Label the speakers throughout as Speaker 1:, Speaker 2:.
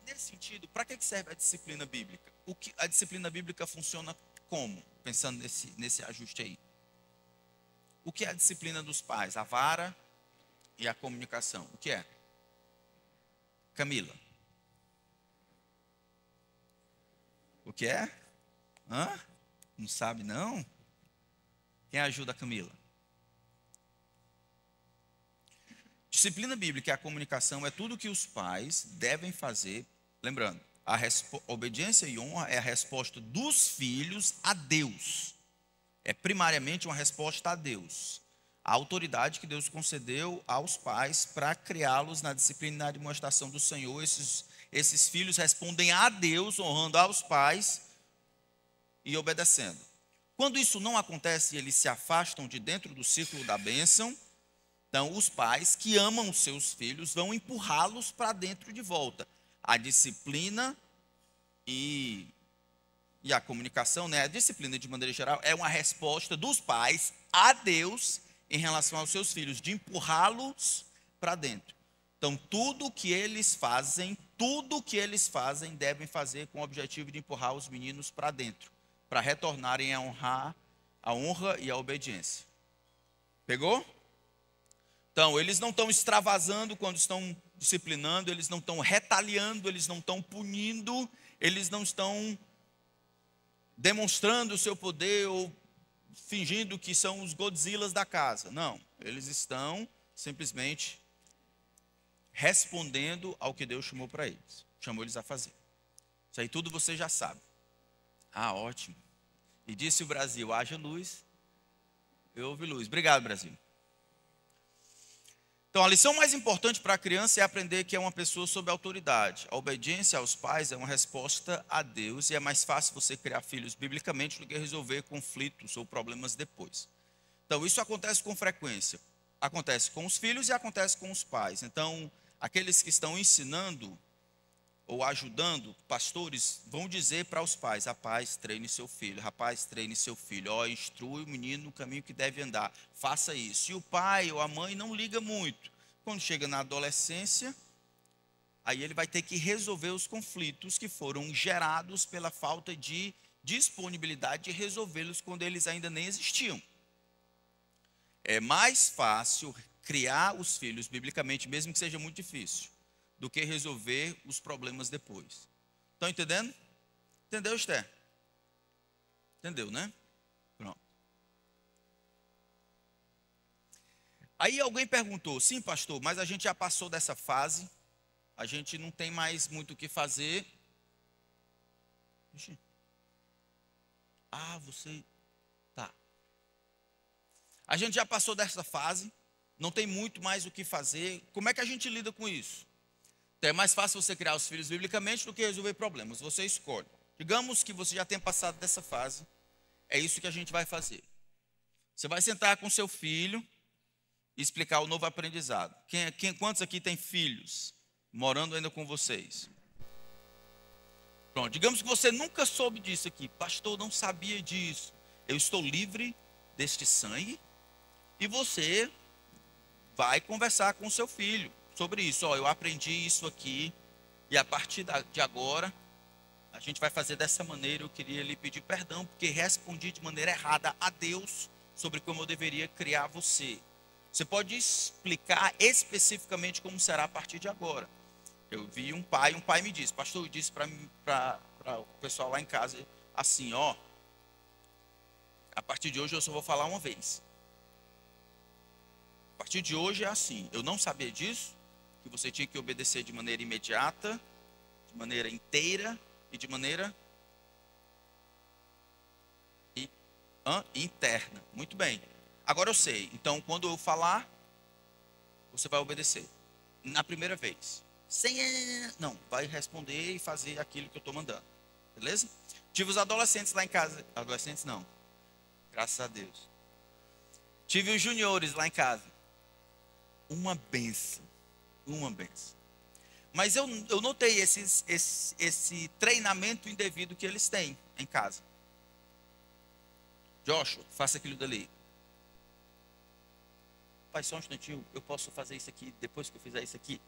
Speaker 1: nesse sentido, para que serve a disciplina bíblica? A disciplina bíblica funciona como? Pensando nesse ajuste aí. O que é a disciplina dos pais? A vara e a comunicação. O que é? Camila. O que é? Hã? Não sabe não? Quem ajuda a Camila? Disciplina bíblica e a comunicação é tudo que os pais devem fazer. Lembrando, a obediência e honra é a resposta dos filhos a Deus. É primariamente uma resposta a Deus. A autoridade que Deus concedeu aos pais para criá-los na disciplina e na demonstração do Senhor. Esses filhos respondem a Deus, honrando aos pais e obedecendo. Quando isso não acontece, eles se afastam de dentro do círculo da bênção. Então, os pais que amam os seus filhos vão empurrá-los para dentro de volta. A disciplina e a comunicação, né? A disciplina, de maneira geral, é uma resposta dos pais a Deus em relação aos seus filhos, de empurrá-los para dentro. Então, tudo que eles fazem, devem fazer com o objetivo de empurrar os meninos para dentro, para retornarem a honra e a obediência. Pegou? Então, eles não estão extravasando quando estão disciplinando, eles não estão retaliando, eles não estão punindo, eles não estão demonstrando o seu poder ou fingindo que são os Godzillas da casa. Não, eles estão simplesmente respondendo ao que Deus chamou para eles, chamou eles a fazer. Isso aí tudo você já sabe. Ah, ótimo. E disse o Brasil, haja luz, eu ouvi luz. Obrigado, Brasil. Então, a lição mais importante para a criança é aprender que é uma pessoa sob autoridade. A obediência aos pais é uma resposta a Deus e é mais fácil você criar filhos biblicamente do que resolver conflitos ou problemas depois. Então, isso acontece com frequência. Acontece com os filhos e acontece com os pais. Então, aqueles que estão ensinando ou ajudando, pastores, vão dizer para os pais: rapaz, treine seu filho, rapaz, treine seu filho, ó, instrui o menino no caminho que deve andar, faça isso. E o pai ou a mãe não liga muito. Quando chega na adolescência, aí ele vai ter que resolver os conflitos que foram gerados pela falta de disponibilidade de resolvê-los quando eles ainda nem existiam. É mais fácil criar os filhos biblicamente, mesmo que seja muito difícil, do que resolver os problemas depois. Estão entendendo? Entendeu, Esther? Entendeu, né? Pronto. Aí alguém perguntou: sim, pastor, mas a gente já passou dessa fase, a gente não tem mais muito o que fazer. Ah, você... Tá. A gente já passou dessa fase, não tem muito mais o que fazer. Como é que a gente lida com isso? Então, é mais fácil você criar os filhos biblicamente do que resolver problemas. Você escolhe. Digamos que você já tenha passado dessa fase. É isso que a gente vai fazer. Você vai sentar com seu filho e explicar o novo aprendizado. Quantos aqui tem filhos morando ainda com vocês? Pronto, digamos que você nunca soube disso aqui. Pastor, não sabia disso. Eu estou livre deste sangue. E você vai conversar com o seu filho sobre isso. Ó, eu aprendi isso aqui e a partir de agora a gente vai fazer dessa maneira. Eu queria lhe pedir perdão porque respondi de maneira errada a Deus sobre como eu deveria criar você. Você pode explicar especificamente como será a partir de agora. Eu vi um pai me disse: pastor, eu disse para o pessoal lá em casa assim, ó, a partir de hoje eu só vou falar uma vez. A partir de hoje é assim. Eu não sabia disso, que você tinha que obedecer de maneira imediata, de maneira inteira e de maneira interna. Muito bem. Agora eu sei. Então, quando eu falar, você vai obedecer. Na primeira vez. Não, vai responder e fazer aquilo que eu estou mandando. Beleza? Tive os adolescentes lá em casa. Adolescentes não. Graças a Deus. Tive os juniores lá em casa. Uma benção. Uma benção. Mas eu notei esse treinamento indevido que eles têm em casa. Joshua, faça aquilo dali. Pai, só um instantinho, eu posso fazer isso aqui depois que eu fizer isso aqui?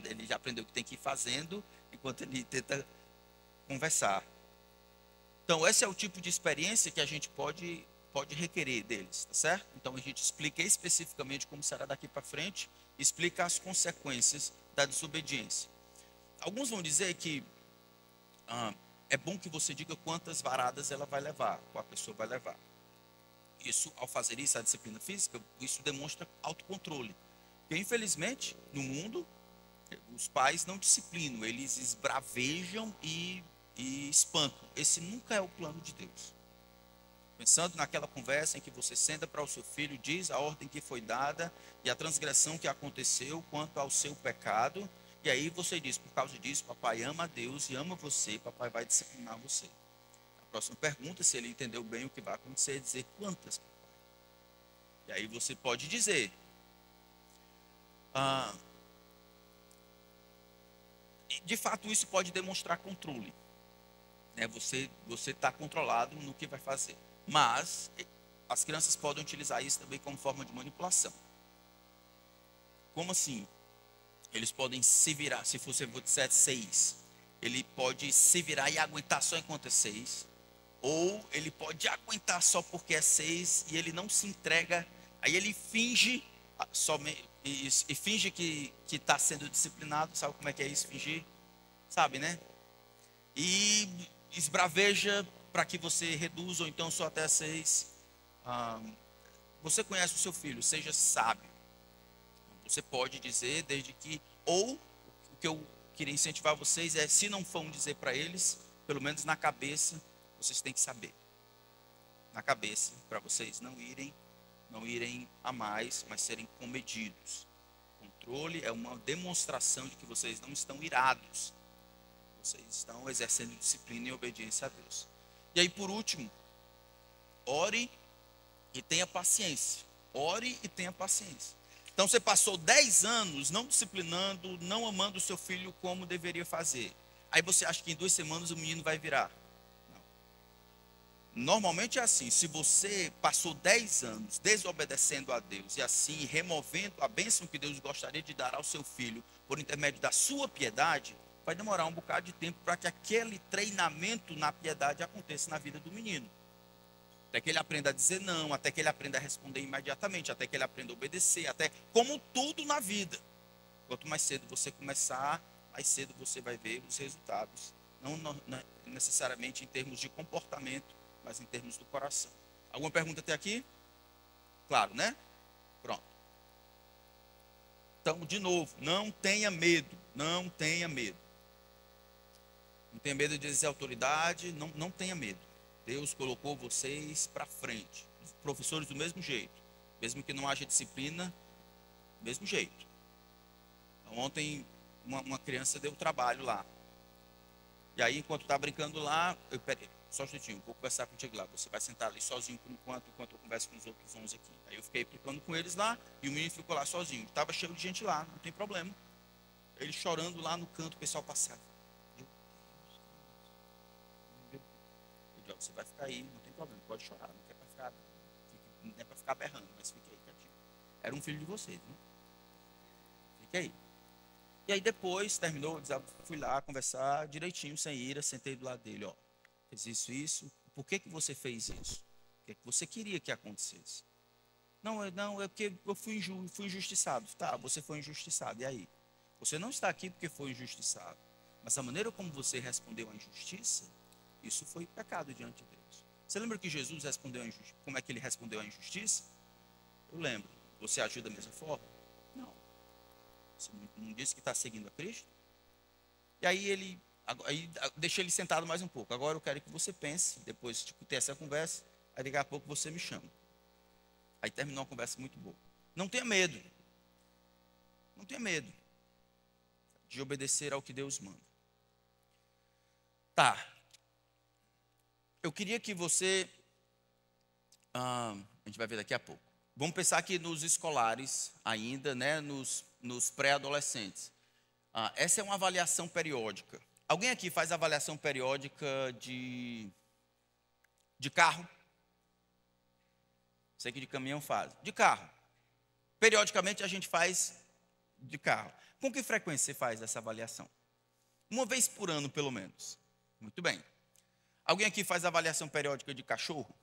Speaker 1: Ele já aprendeu que tem que ir fazendo, e enquanto ele tenta conversar. Então, esse é o tipo de experiência que a gente pode requerer deles, tá certo? Então, a gente explica especificamente como será daqui para frente, explica as consequências da desobediência. Alguns vão dizer que é bom que você diga quantas varadas ela vai levar, qual a pessoa vai levar. Isso, ao fazer isso, a disciplina física, isso demonstra autocontrole. Porque, infelizmente, no mundo, os pais não disciplinam, eles esbravejam e espancam. Esse nunca é o plano de Deus. Pensando naquela conversa em que você senta para o seu filho, diz a ordem que foi dada e a transgressão que aconteceu quanto ao seu pecado, e aí você diz, por causa disso, papai ama a Deus e ama você, papai vai disciplinar você. A próxima pergunta, se ele entendeu bem o que vai acontecer, é dizer quantas. E aí você pode dizer, de fato isso pode demonstrar controle. Você está controlado no que vai fazer. Mas as crianças podem utilizar isso também como forma de manipulação. Como assim? Eles podem se virar, se você disser 6, ele pode se virar e aguentar só enquanto é 6. Ou ele pode aguentar só porque é 6 e ele não se entrega. Aí ele finge e finge que está sendo disciplinado. Sabe como é que é isso, fingir? Sabe, né? E esbraveja para que você reduza, ou então só até 6. Você conhece o seu filho, seja sábio. Você pode dizer, desde que, ou o que eu queria incentivar vocês é, se não for dizer para eles, pelo menos na cabeça, vocês têm que saber. Na cabeça, para vocês não irem a mais, mas serem comedidos. Controle é uma demonstração de que vocês não estão irados. Vocês estão exercendo disciplina e obediência a Deus. E aí, por último, ore e tenha paciência. Ore e tenha paciência. Então, você passou 10 anos não disciplinando, não amando o seu filho como deveria fazer. Aí você acha que em 2 semanas o menino vai virar. Não. Normalmente é assim, se você passou 10 anos desobedecendo a Deus e assim removendo a bênção que Deus gostaria de dar ao seu filho por intermédio da sua piedade, vai demorar um bocado de tempo para que aquele treinamento na piedade aconteça na vida do menino. Até que ele aprenda a dizer não, até que ele aprenda a responder imediatamente, até que ele aprenda a obedecer, até como tudo na vida. Quanto mais cedo você começar, mais cedo você vai ver os resultados. Não necessariamente em termos de comportamento, mas em termos do coração. Alguma pergunta até aqui? Claro, né? Pronto. Então, de novo, não tenha medo. Não tenha medo. Não tenha medo de dizer autoridade, não tenha medo. Deus colocou vocês para frente. Os professores do mesmo jeito. Mesmo que não haja disciplina, do mesmo jeito. Então, ontem, uma criança deu trabalho lá. E aí, enquanto está brincando lá, peraí, só um minutinho, vou conversar contigo lá. Você vai sentar ali sozinho por enquanto eu converso com os outros 11 aqui. Aí eu fiquei brincando com eles lá, e o menino ficou lá sozinho. Estava cheio de gente lá, não tem problema. Ele chorando lá no canto, o pessoal passava. Você vai ficar aí, não tem problema, pode chorar, não é para ficar berrando, mas fique aí quietinho. Era um filho de vocês, né? Fique aí. E aí depois, terminou, fui lá conversar direitinho, sem ira, sentei do lado dele, ó. Fez isso, por que você fez isso? O que você queria que acontecesse? Não, é porque eu fui injustiçado. Tá, você foi injustiçado, e aí? Você não está aqui porque foi injustiçado, mas a maneira como você respondeu à injustiça, isso foi pecado diante de Deus. Você lembra que Jesus respondeu à injustiça? Como é que ele respondeu à injustiça? Eu lembro. Você agiu da mesma forma? Não. Você não disse que está seguindo a Cristo? E aí deixei ele sentado mais um pouco. Agora eu quero que você pense, depois de ter essa conversa, aí daqui a pouco você me chama. Aí terminou uma conversa muito boa. Não tenha medo. Não tenha medo de obedecer ao que Deus manda. Tá. Eu queria que você... a gente vai ver daqui a pouco. Vamos pensar aqui nos escolares ainda, né? Nos pré-adolescentes. Essa é uma avaliação periódica. Alguém aqui faz avaliação periódica de carro? Sei que de caminhão faz. De carro. Periodicamente a gente faz de carro. Com que frequência você faz essa avaliação? Uma vez por ano, pelo menos. Muito bem. Alguém aqui faz avaliação periódica de cachorro?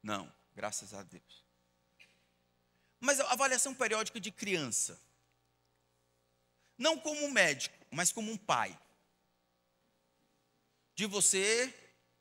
Speaker 1: Não, graças a Deus. Mas a avaliação periódica de criança. Não como um médico, mas como um pai. De você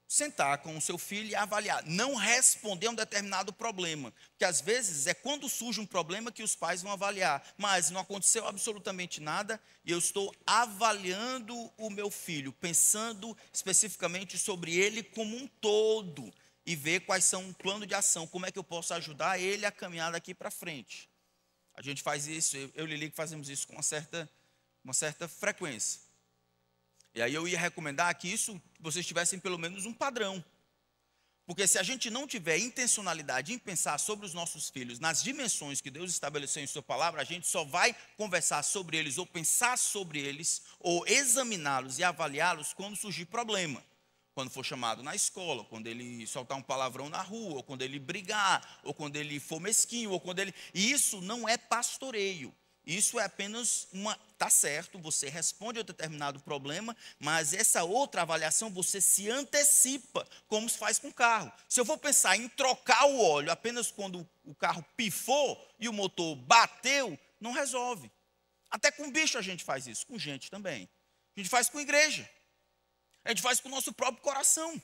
Speaker 1: sentar com o seu filho e avaliar. Não responder a um determinado problema. Porque às vezes é quando surge um problema que os pais vão avaliar. Mas não aconteceu absolutamente nada e eu estou avaliando o meu filho, pensando especificamente sobre ele como um todo. E ver quais são um plano de ação, como é que eu posso ajudar ele a caminhar daqui para frente. A gente faz isso, eu e Lili fazemos isso com uma certa frequência. E aí eu ia recomendar que isso, vocês tivessem pelo menos um padrão. Porque se a gente não tiver intencionalidade em pensar sobre os nossos filhos, nas dimensões que Deus estabeleceu em sua palavra, a gente só vai conversar sobre eles, ou pensar sobre eles, ou examiná-los e avaliá-los quando surgir problema. Quando for chamado na escola, quando ele soltar um palavrão na rua, ou quando ele brigar, ou quando ele for mesquinho, ou quando ele... E isso não é pastoreio. Isso é apenas tá certo, você responde a um determinado problema, mas essa outra avaliação você se antecipa, como se faz com o carro. Se eu for pensar em trocar o óleo apenas quando o carro pifou e o motor bateu, não resolve. Até com bicho a gente faz isso, com gente também. A gente faz com igreja. A gente faz com o nosso próprio coração.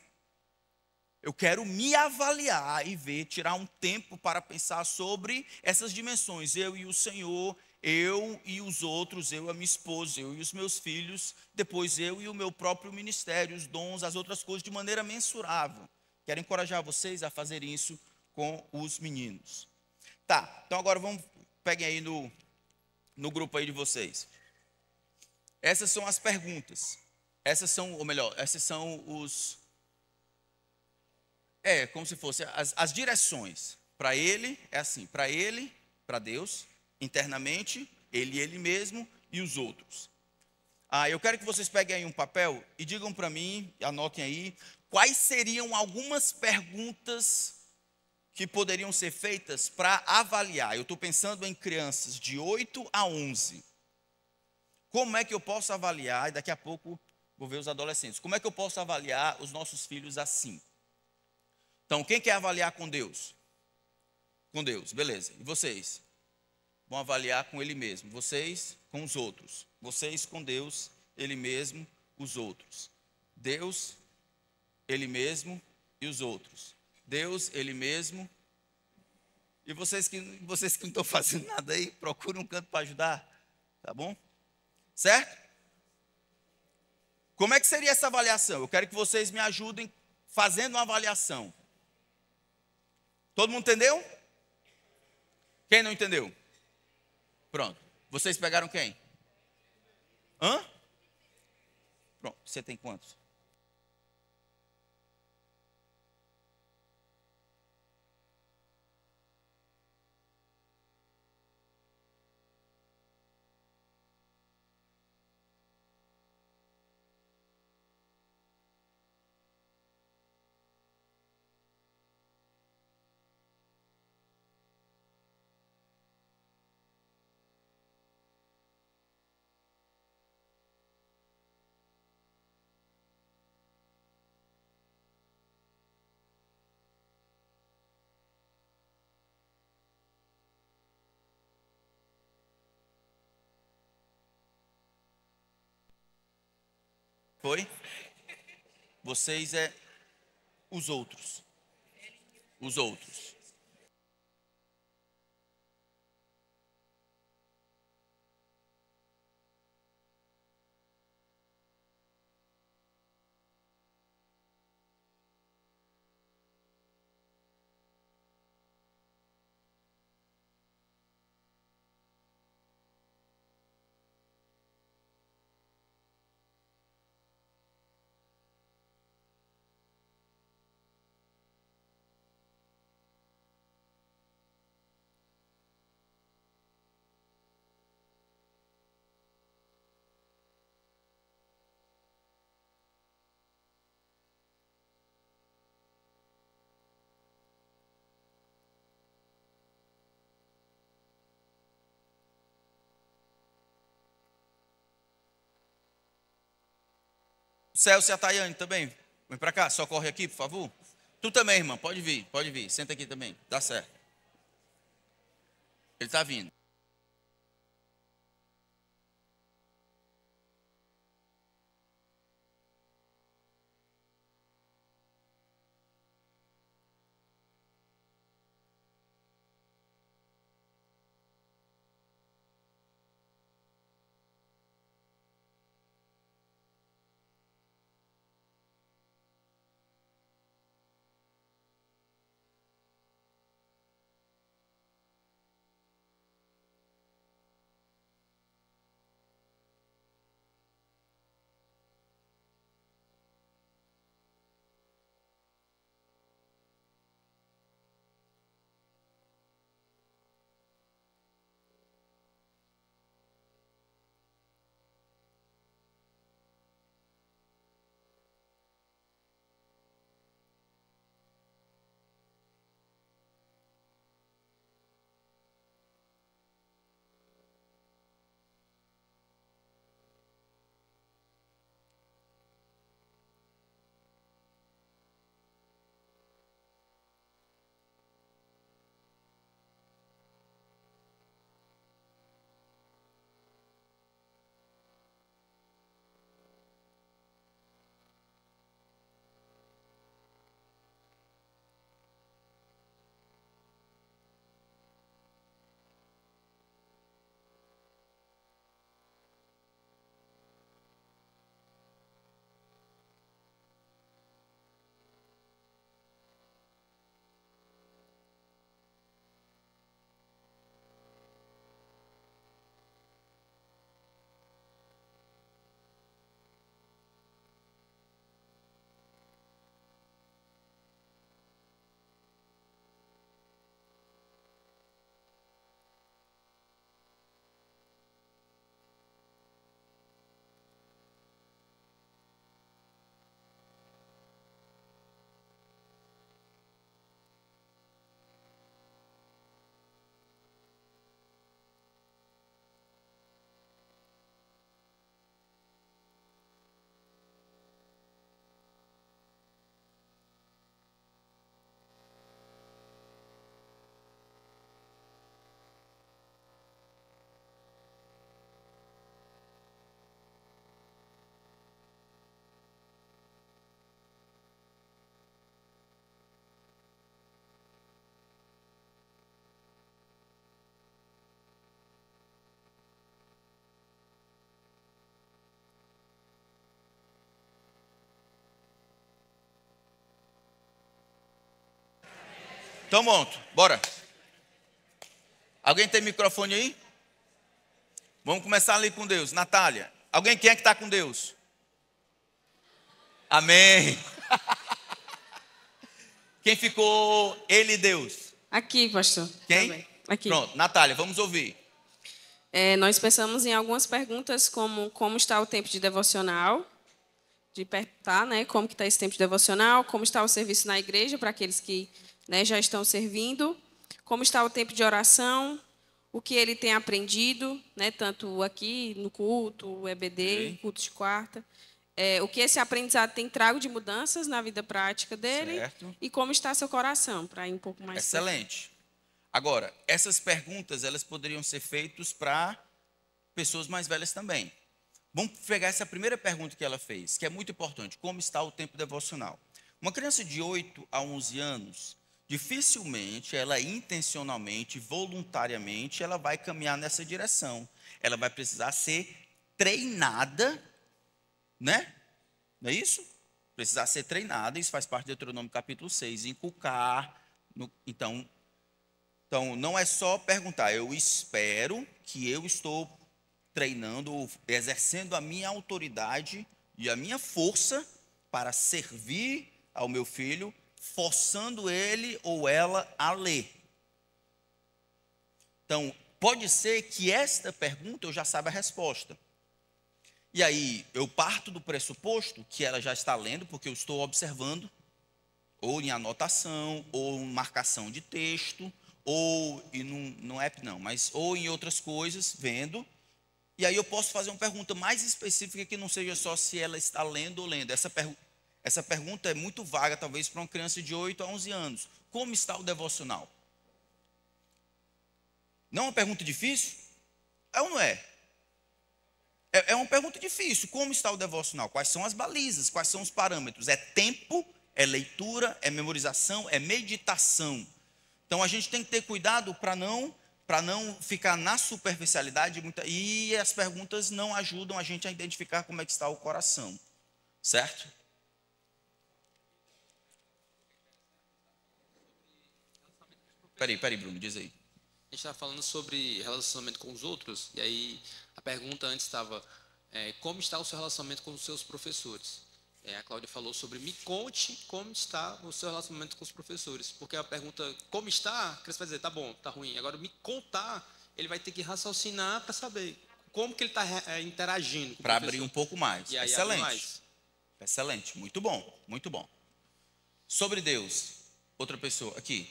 Speaker 1: Eu quero me avaliar e ver, tirar um tempo para pensar sobre essas dimensões. Eu e o Senhor, eu e os outros, eu e a minha esposa, eu e os meus filhos, depois eu e o meu próprio ministério, os dons, as outras coisas, de maneira mensurável. Quero encorajar vocês a fazerem isso com os meninos. Tá, então agora peguem aí no grupo aí de vocês. Essas são as perguntas. Essas são os... como se fosse as direções. Para ele, é assim, para ele, para Deus, internamente, ele mesmo e os outros. Eu quero que vocês peguem aí um papel e digam para mim, anotem aí, quais seriam algumas perguntas que poderiam ser feitas para avaliar. Eu estou pensando em crianças de 8 a 11. Como é que eu posso avaliar, e daqui a pouco vou ver os adolescentes, como é que eu posso avaliar os nossos filhos assim? Então, quem quer avaliar com Deus? Com Deus, beleza. E vocês? Vão avaliar com Ele mesmo. Vocês com os outros. Vocês com Deus, Ele mesmo, os outros. Deus, Ele mesmo e os outros. Deus, Ele mesmo. E vocês que não estão fazendo nada aí, procurem um canto para ajudar. Tá bom? Certo? Como é que seria essa avaliação? Eu quero que vocês me ajudem fazendo uma avaliação. Todo mundo entendeu? Quem não entendeu? Pronto. Vocês pegaram quem? Hã? Pronto. Você tem quantos? Foi? Vocês os outros. Os outros. Celso e a Tayane também. Vem para cá, socorre aqui, por favor. Tu também, irmã, pode vir, pode vir. Senta aqui também, dá certo. Ele está vindo. Então, pronto, bora. Alguém tem microfone aí? Vamos começar ali com Deus. Natália, alguém quem é que está com Deus? Amém. Quem ficou ele e Deus?
Speaker 2: Aqui, pastor.
Speaker 1: Quem?
Speaker 2: Também. Aqui.
Speaker 1: Pronto, Natália, vamos ouvir.
Speaker 2: Nós pensamos em algumas perguntas como está o tempo de devocional, de perguntar, né, como que está esse tempo de devocional, como está o serviço na igreja para aqueles que, né, já estão servindo, como está o tempo de oração, o que ele tem aprendido, né, tanto aqui no culto, o EBD, culto de quarta, o que esse aprendizado tem trago de mudanças na vida prática dele,
Speaker 1: Certo.
Speaker 2: E como está seu coração, para ir um pouco mais...
Speaker 1: Excelente. Agora, essas perguntas, elas poderiam ser feitas para pessoas mais velhas também. Vamos pegar essa primeira pergunta que ela fez, que é muito importante. Como está o tempo devocional? Uma criança de 8 a 11 anos, dificilmente, ela intencionalmente, voluntariamente, ela vai caminhar nessa direção. Ela vai precisar ser treinada, né? Não é isso? Precisar ser treinada, isso faz parte do Deuteronômio capítulo 6, inculcar. Então, não é só perguntar, eu espero que eu estou treinando, exercendo a minha autoridade e a minha força para servir ao meu filho, forçando ele ou ela a ler. Então, pode ser que esta pergunta eu já saiba a resposta. E aí, eu parto do pressuposto que ela já está lendo, porque eu estou observando, ou em anotação, ou em marcação de texto, ou, e não é não, mas ou em outras coisas, vendo. E aí eu posso fazer uma pergunta mais específica que não seja só se ela está lendo ou lendo. Essa pergunta é muito vaga, talvez, para uma criança de 8 a 11 anos. Como está o devocional? Não é uma pergunta difícil? É ou não é? É uma pergunta difícil. Como está o devocional? Quais são as balizas? Quais são os parâmetros? É tempo? É leitura? É memorização? É meditação? Então a gente tem que ter cuidado para não ficar na superficialidade. E as perguntas não ajudam a gente a identificar como é que está o coração. Certo? Peraí, Bruno, diz aí.
Speaker 3: A gente estava falando sobre relacionamento com os outros, e aí a pergunta antes estava, como está o seu relacionamento com os seus professores? A Cláudia falou sobre, me conte como está o seu relacionamento com os professores, porque a pergunta, como está, a criança vai dizer, tá bom, tá ruim. Agora, me contar, ele vai ter que raciocinar para saber como que ele está interagindo com o
Speaker 1: Para
Speaker 3: professor.
Speaker 1: abrir um pouco mais.
Speaker 3: E aí,
Speaker 1: Excelente.
Speaker 3: mais.
Speaker 1: Excelente, muito bom, muito bom. Sobre Deus, outra pessoa, aqui.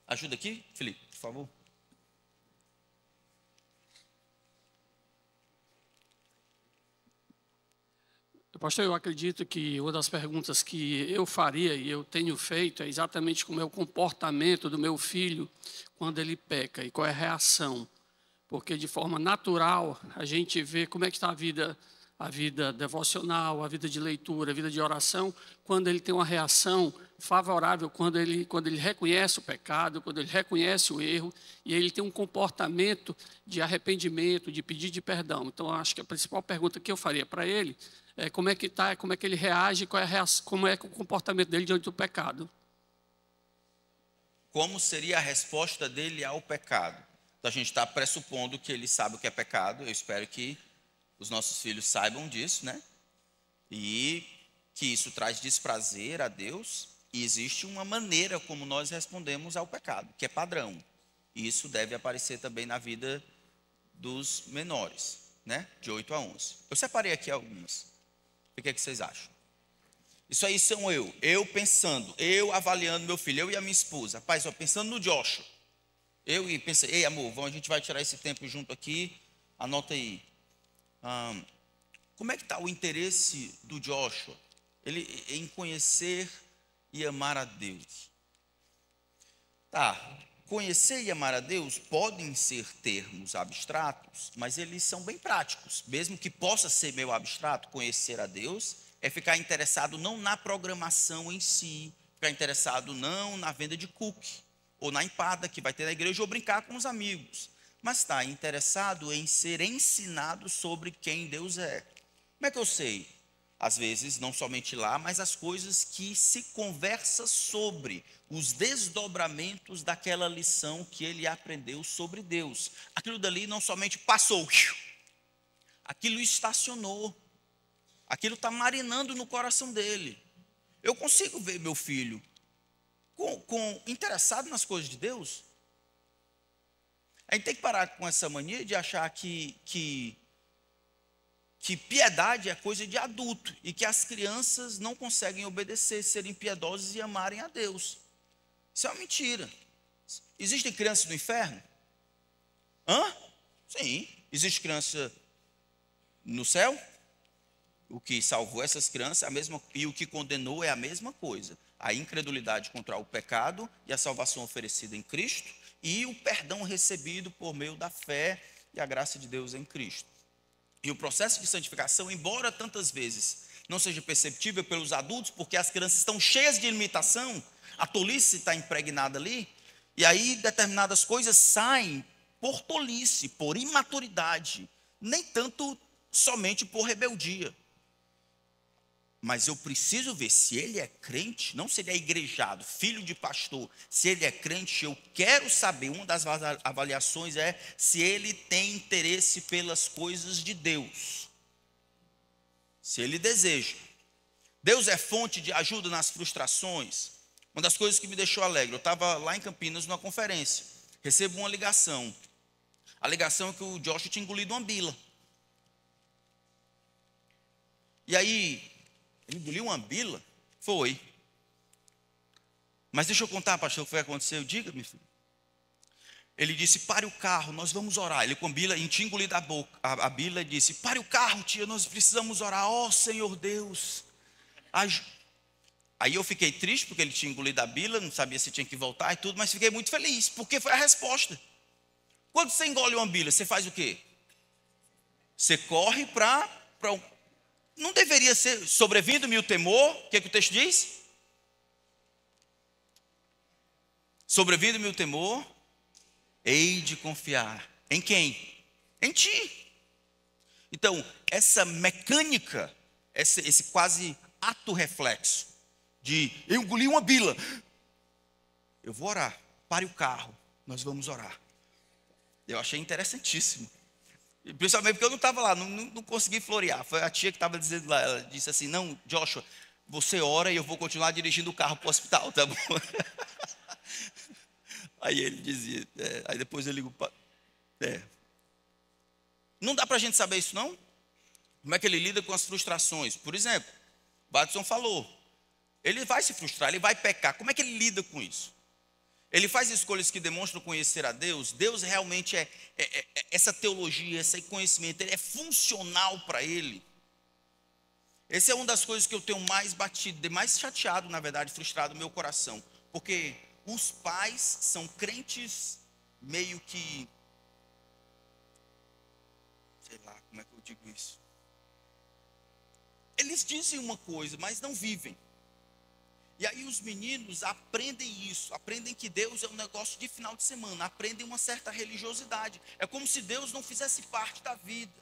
Speaker 1: Ajuda aqui, Felipe, por favor.
Speaker 4: Pastor, eu acredito que uma das perguntas que eu faria e eu tenho feito é exatamente como é o comportamento do meu filho quando ele peca e qual é a reação. Porque de forma natural a gente vê como é que está a vida devocional, a vida de leitura, a vida de oração, quando ele tem uma reação favorável, quando ele reconhece o pecado, quando ele reconhece o erro e ele tem um comportamento de arrependimento, de pedido de perdão. Então, acho que a principal pergunta que eu faria para ele é como é que está, como é que ele reage, como é o comportamento dele diante do pecado.
Speaker 1: Como seria a resposta dele ao pecado? Então, a gente está pressupondo que ele sabe o que é pecado. Eu espero que os nossos filhos saibam disso, né? E que isso traz desprazer a Deus. E existe uma maneira como nós respondemos ao pecado, que é padrão. E isso deve aparecer também na vida dos menores, né? De 8 a 11. Eu separei aqui algumas. O que é que vocês acham? Isso aí são eu pensando, eu avaliando meu filho, eu e a minha esposa. Rapaz, pensando no Joshua. Eu e pensei, ei amor, a gente vai tirar esse tempo junto aqui, anota aí. Como é que está o interesse do Joshua? Ele em conhecer e amar a Deus. Tá, conhecer e amar a Deus podem ser termos abstratos, mas eles são bem práticos. Mesmo que possa ser meio abstrato, conhecer a Deus é ficar interessado não na programação em si, ficar interessado não na venda de cookie, ou na empada que vai ter na igreja, ou brincar com os amigos, mas está interessado em ser ensinado sobre quem Deus é. Como é que eu sei? Às vezes, não somente lá, mas as coisas que se conversa sobre, os desdobramentos daquela lição que ele aprendeu sobre Deus. Aquilo dali não somente passou, aquilo estacionou, aquilo está marinando no coração dele. Eu consigo ver meu filho interessado nas coisas de Deus. A gente tem que parar com essa mania de achar que piedade é coisa de adulto e que as crianças não conseguem obedecer, serem piedosas e amarem a Deus. Isso é uma mentira. Existem crianças no inferno? Sim. Existe criança no céu? O que salvou essas crianças e o que condenou é a mesma coisa. A incredulidade contra o pecado e a salvação oferecida em Cristo e o perdão recebido por meio da fé e a graça de Deus em Cristo. E o processo de santificação, embora tantas vezes não seja perceptível pelos adultos, porque as crianças estão cheias de limitação, a tolice está impregnada ali, e aí determinadas coisas saem por tolice, por imaturidade, nem tanto somente por rebeldia. Mas eu preciso ver se ele é crente, não se ele é igrejado, filho de pastor, se ele é crente, eu quero saber, uma das avaliações é se ele tem interesse pelas coisas de Deus. Se ele deseja. Deus é fonte de ajuda nas frustrações. Uma das coisas que me deixou alegre, eu estava lá em Campinas numa conferência, recebo uma ligação. A ligação é que o Joshua tinha engolido uma bila. E aí, ele engoliu uma bila? Foi. Mas deixa eu contar, pastor, o que foi que aconteceu. Diga, meu filho. Ele disse: pare o carro, nós vamos orar. Ele com a Bila, tinha engolido a Bila, e disse: pare o carro, tia, nós precisamos orar. Ó Senhor Deus. Aí eu fiquei triste porque ele tinha engolido a Bila, não sabia se tinha que voltar e tudo, mas fiquei muito feliz, porque foi a resposta. Quando você engole uma Bila, você faz o quê? Você corre para não deveria ser sobrevindo-me o temor. O que o texto diz? Sobrevindo-me o temor, hei de confiar. Em quem? Em ti. Então, essa mecânica, esse quase ato reflexo de eu engoli uma Bila, eu vou orar, pare o carro, nós vamos orar. Eu achei interessantíssimo. Principalmente porque eu não estava lá, não consegui florear. Foi a tia que estava dizendo lá, ela disse assim: não, Joshua, você ora e eu vou continuar dirigindo o carro para o hospital, tá bom? Aí ele dizia, aí depois eu ligo para... Não dá para a gente saber isso não? Como é que ele lida com as frustrações? Por exemplo, Watson falou, ele vai se frustrar, ele vai pecar. Como é que ele lida com isso? Ele faz escolhas que demonstram conhecer a Deus. Deus realmente essa teologia, esse conhecimento, ele é funcional para ele. Essa é uma das coisas que eu tenho mais batido, mais chateado, na verdade, frustrado no meu coração. Porque os pais são crentes meio que, sei lá, como é que eu digo isso? Eles dizem uma coisa, mas não vivem. E aí os meninos aprendem isso, aprendem que Deus é um negócio de final de semana, aprendem uma certa religiosidade. É como se Deus não fizesse parte da vida.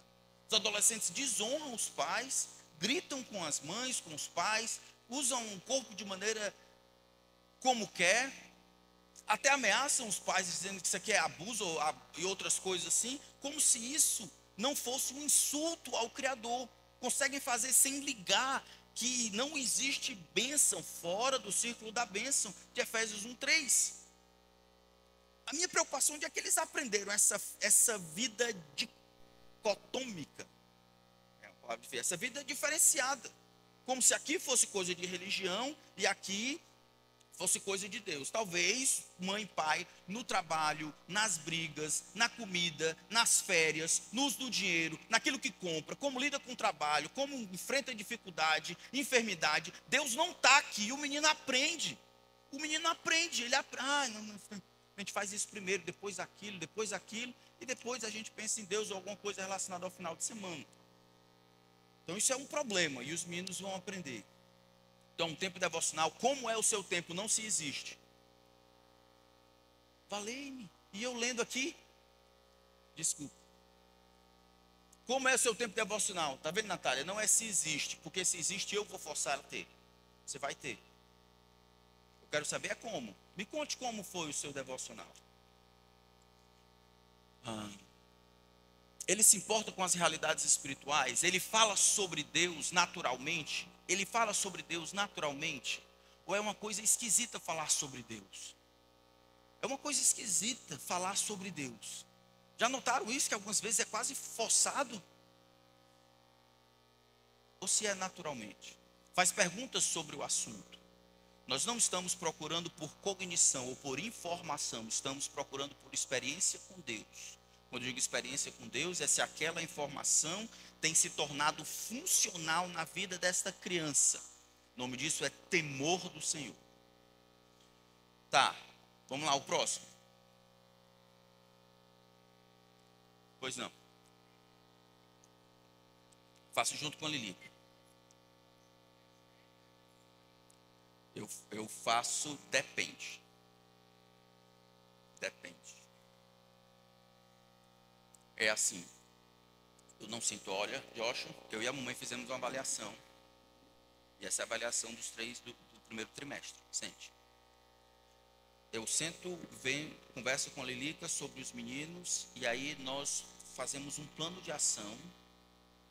Speaker 1: Os adolescentes desonram os pais, gritam com as mães, com os pais, usam o corpo de maneira como quer, até ameaçam os pais dizendo que isso aqui é abuso e outras coisas assim, como se isso não fosse um insulto ao Criador. Conseguem fazer sem ligar que não existe bênção fora do círculo da bênção de Efésios 1:3. A minha preocupação é que eles aprenderam essa vida dicotômica, essa vida diferenciada, como se aqui fosse coisa de religião e aqui fosse coisa de Deus. Talvez mãe e pai, no trabalho, nas brigas, na comida, nas férias, no uso do dinheiro, naquilo que compra, como lida com o trabalho, como enfrenta dificuldade, enfermidade. Deus não está aqui, o menino aprende. O menino aprende, ele aprende. A gente faz isso primeiro, depois aquilo, e depois a gente pensa em Deus ou alguma coisa relacionada ao final de semana. Então isso é um problema, e os meninos vão aprender. Então, um tempo devocional, como é o seu tempo? Não se existe. Valei-me. E eu lendo aqui, desculpa. Como é o seu tempo devocional? Está vendo, Natália? Não é se existe, porque se existe eu vou forçar a ter. Você vai ter. Eu quero saber é como. Me conte como foi o seu devocional. Ele se importa com as realidades espirituais? Ele fala sobre Deus naturalmente? Ele fala sobre Deus naturalmente? Ou é uma coisa esquisita falar sobre Deus? É uma coisa esquisita falar sobre Deus. Já notaram isso? Que algumas vezes é quase forçado? Ou se é naturalmente? Faz perguntas sobre o assunto. Nós não estamos procurando por cognição ou por informação. Estamos procurando por experiência com Deus. Quando eu digo experiência com Deus, é se aquela informação tem se tornado funcional na vida desta criança. O nome disso é temor do Senhor. Tá, vamos lá, o próximo. Pois não. Faço junto com a Lilica. Eu faço depende. Depende. É assim. Eu não sinto, olha, Joshua, eu e a mamãe fizemos uma avaliação. E essa é a avaliação dos 3 do primeiro trimestre. Sente. Eu sento, converso com a Lilica sobre os meninos, e aí nós fazemos um plano de ação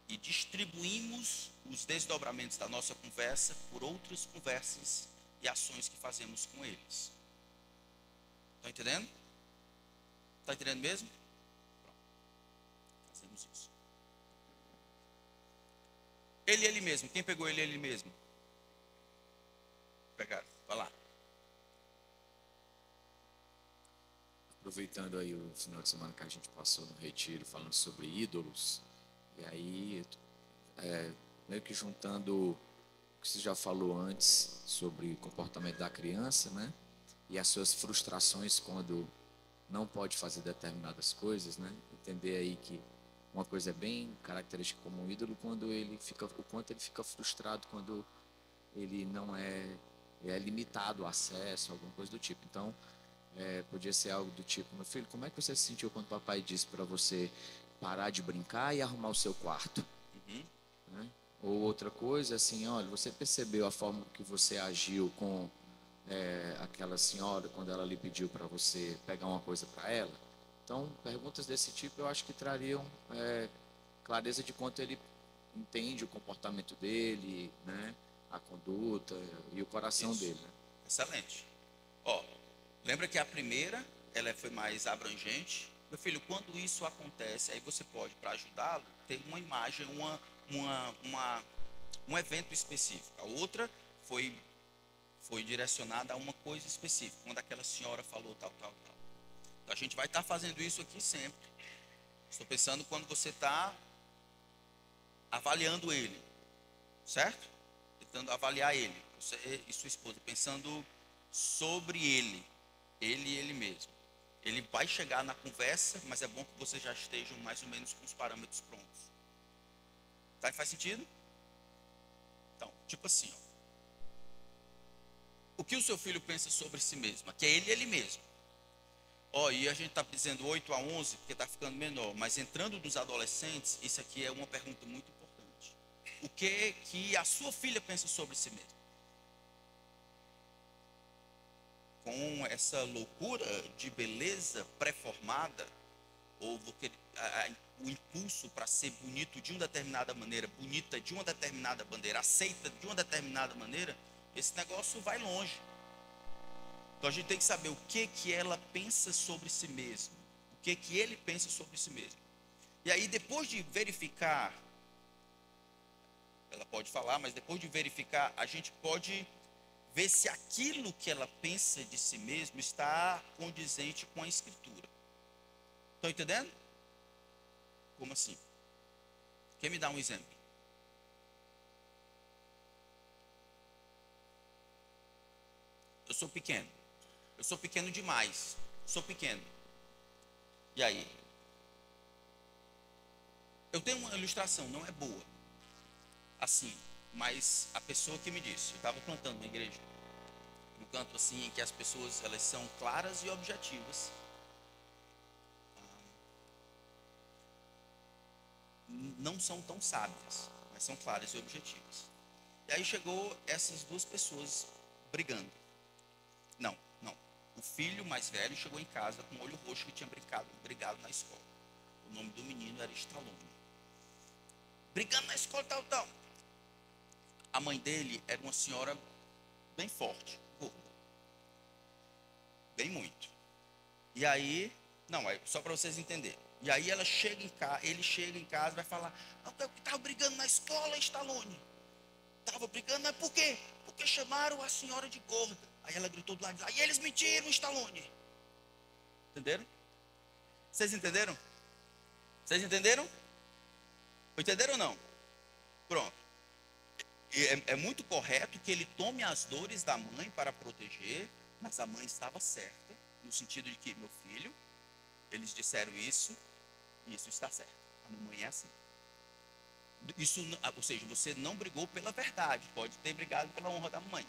Speaker 1: e distribuímos os desdobramentos da nossa conversa por outras conversas e ações que fazemos com eles. Está entendendo? Está entendendo mesmo? Pronto. Fazemos isso. Ele mesmo. Quem pegou ele mesmo? Pegaram. Vai lá.
Speaker 5: aproveitando aí o final de semana que a gente passou no retiro, falando sobre ídolos, e aí, meio que juntando o que você já falou antes sobre o comportamento da criança, né? E as suas frustrações quando não pode fazer determinadas coisas, né? Entender aí que uma coisa é bem característica como um ídolo quando o quanto ele fica frustrado quando ele não é limitado o acesso, alguma coisa do tipo. Então, podia ser algo do tipo: meu filho, como é que você se sentiu quando o papai disse para você parar de brincar e arrumar o seu quarto? Né? Ou outra coisa, assim, olha, você percebeu a forma que você agiu com aquela senhora quando ela lhe pediu para você pegar uma coisa para ela? Então, perguntas desse tipo eu acho que trariam clareza de quanto ele entende o comportamento dele, né? A conduta e o coração
Speaker 1: Isso.
Speaker 5: dele. Né?
Speaker 1: Excelente. Ó, lembra que a primeira, ela foi mais abrangente. Meu filho, quando isso acontece, aí você pode, para ajudá-lo, ter uma imagem, um evento específico. A outra foi direcionada a uma coisa específica, quando aquela senhora falou tal, tal, tal. Então, a gente vai estar fazendo isso aqui sempre. Estou pensando quando você está avaliando ele, certo? Tentando avaliar ele, você e sua esposa, pensando sobre ele e ele mesmo. Ele vai chegar na conversa, mas é bom que vocês já estejam mais ou menos com os parâmetros prontos. Tá? Faz sentido? Então, tipo assim, ó. O que o seu filho pensa sobre si mesmo? Aqui é ele mesmo. Ó, e a gente está dizendo 8 a 11, porque está ficando menor, mas entrando nos adolescentes, isso aqui é uma pergunta muito importante. O que a sua filha pensa sobre si mesma? Com essa loucura de beleza pré-formada, ou o impulso para ser bonito de uma determinada maneira, bonita de uma determinada maneira, aceita de uma determinada maneira, esse negócio vai longe. Então a gente tem que saber o que ela pensa sobre si mesma, o que ele pensa sobre si mesmo. E aí, depois de verificar, ela pode falar, mas depois de verificar, a gente pode ver se aquilo que ela pensa de si mesma está condizente com a Escritura. Estão entendendo? Como assim? Quem me dá um exemplo? Eu sou pequeno. Eu sou pequeno demais. Sou pequeno. E aí? Eu tenho uma ilustração, não é boa. Assim, mas a pessoa que me disse, eu estava plantando na igreja, um canto assim em que as pessoas elas são claras e objetivas. Não são tão sábias, mas são claras e objetivas. E aí chegou essas duas pessoas brigando. Não. O filho mais velho chegou em casa com o olho roxo que tinha brigado na escola. O nome do menino era Stallone. Brigando na escola, tal. A mãe dele era uma senhora bem forte, gorda. Bem muito. E aí, só para vocês entenderem. E aí ele chega em casa e vai falar: eu estava brigando na escola, Stallone. Estava brigando, mas por quê? Porque chamaram a senhora de gorda. Aí ela gritou do lado de lá: e eles mentiram, Stallone. Entenderam? Vocês entenderam? Vocês entenderam? Entenderam ou não? Pronto. É muito correto que ele tome as dores da mãe para proteger, mas a mãe estava certa, no sentido de que, meu filho, eles disseram isso, e isso está certo. A mamãe é assim. Isso, ou seja, você não brigou pela verdade, pode ter brigado pela honra da mãe,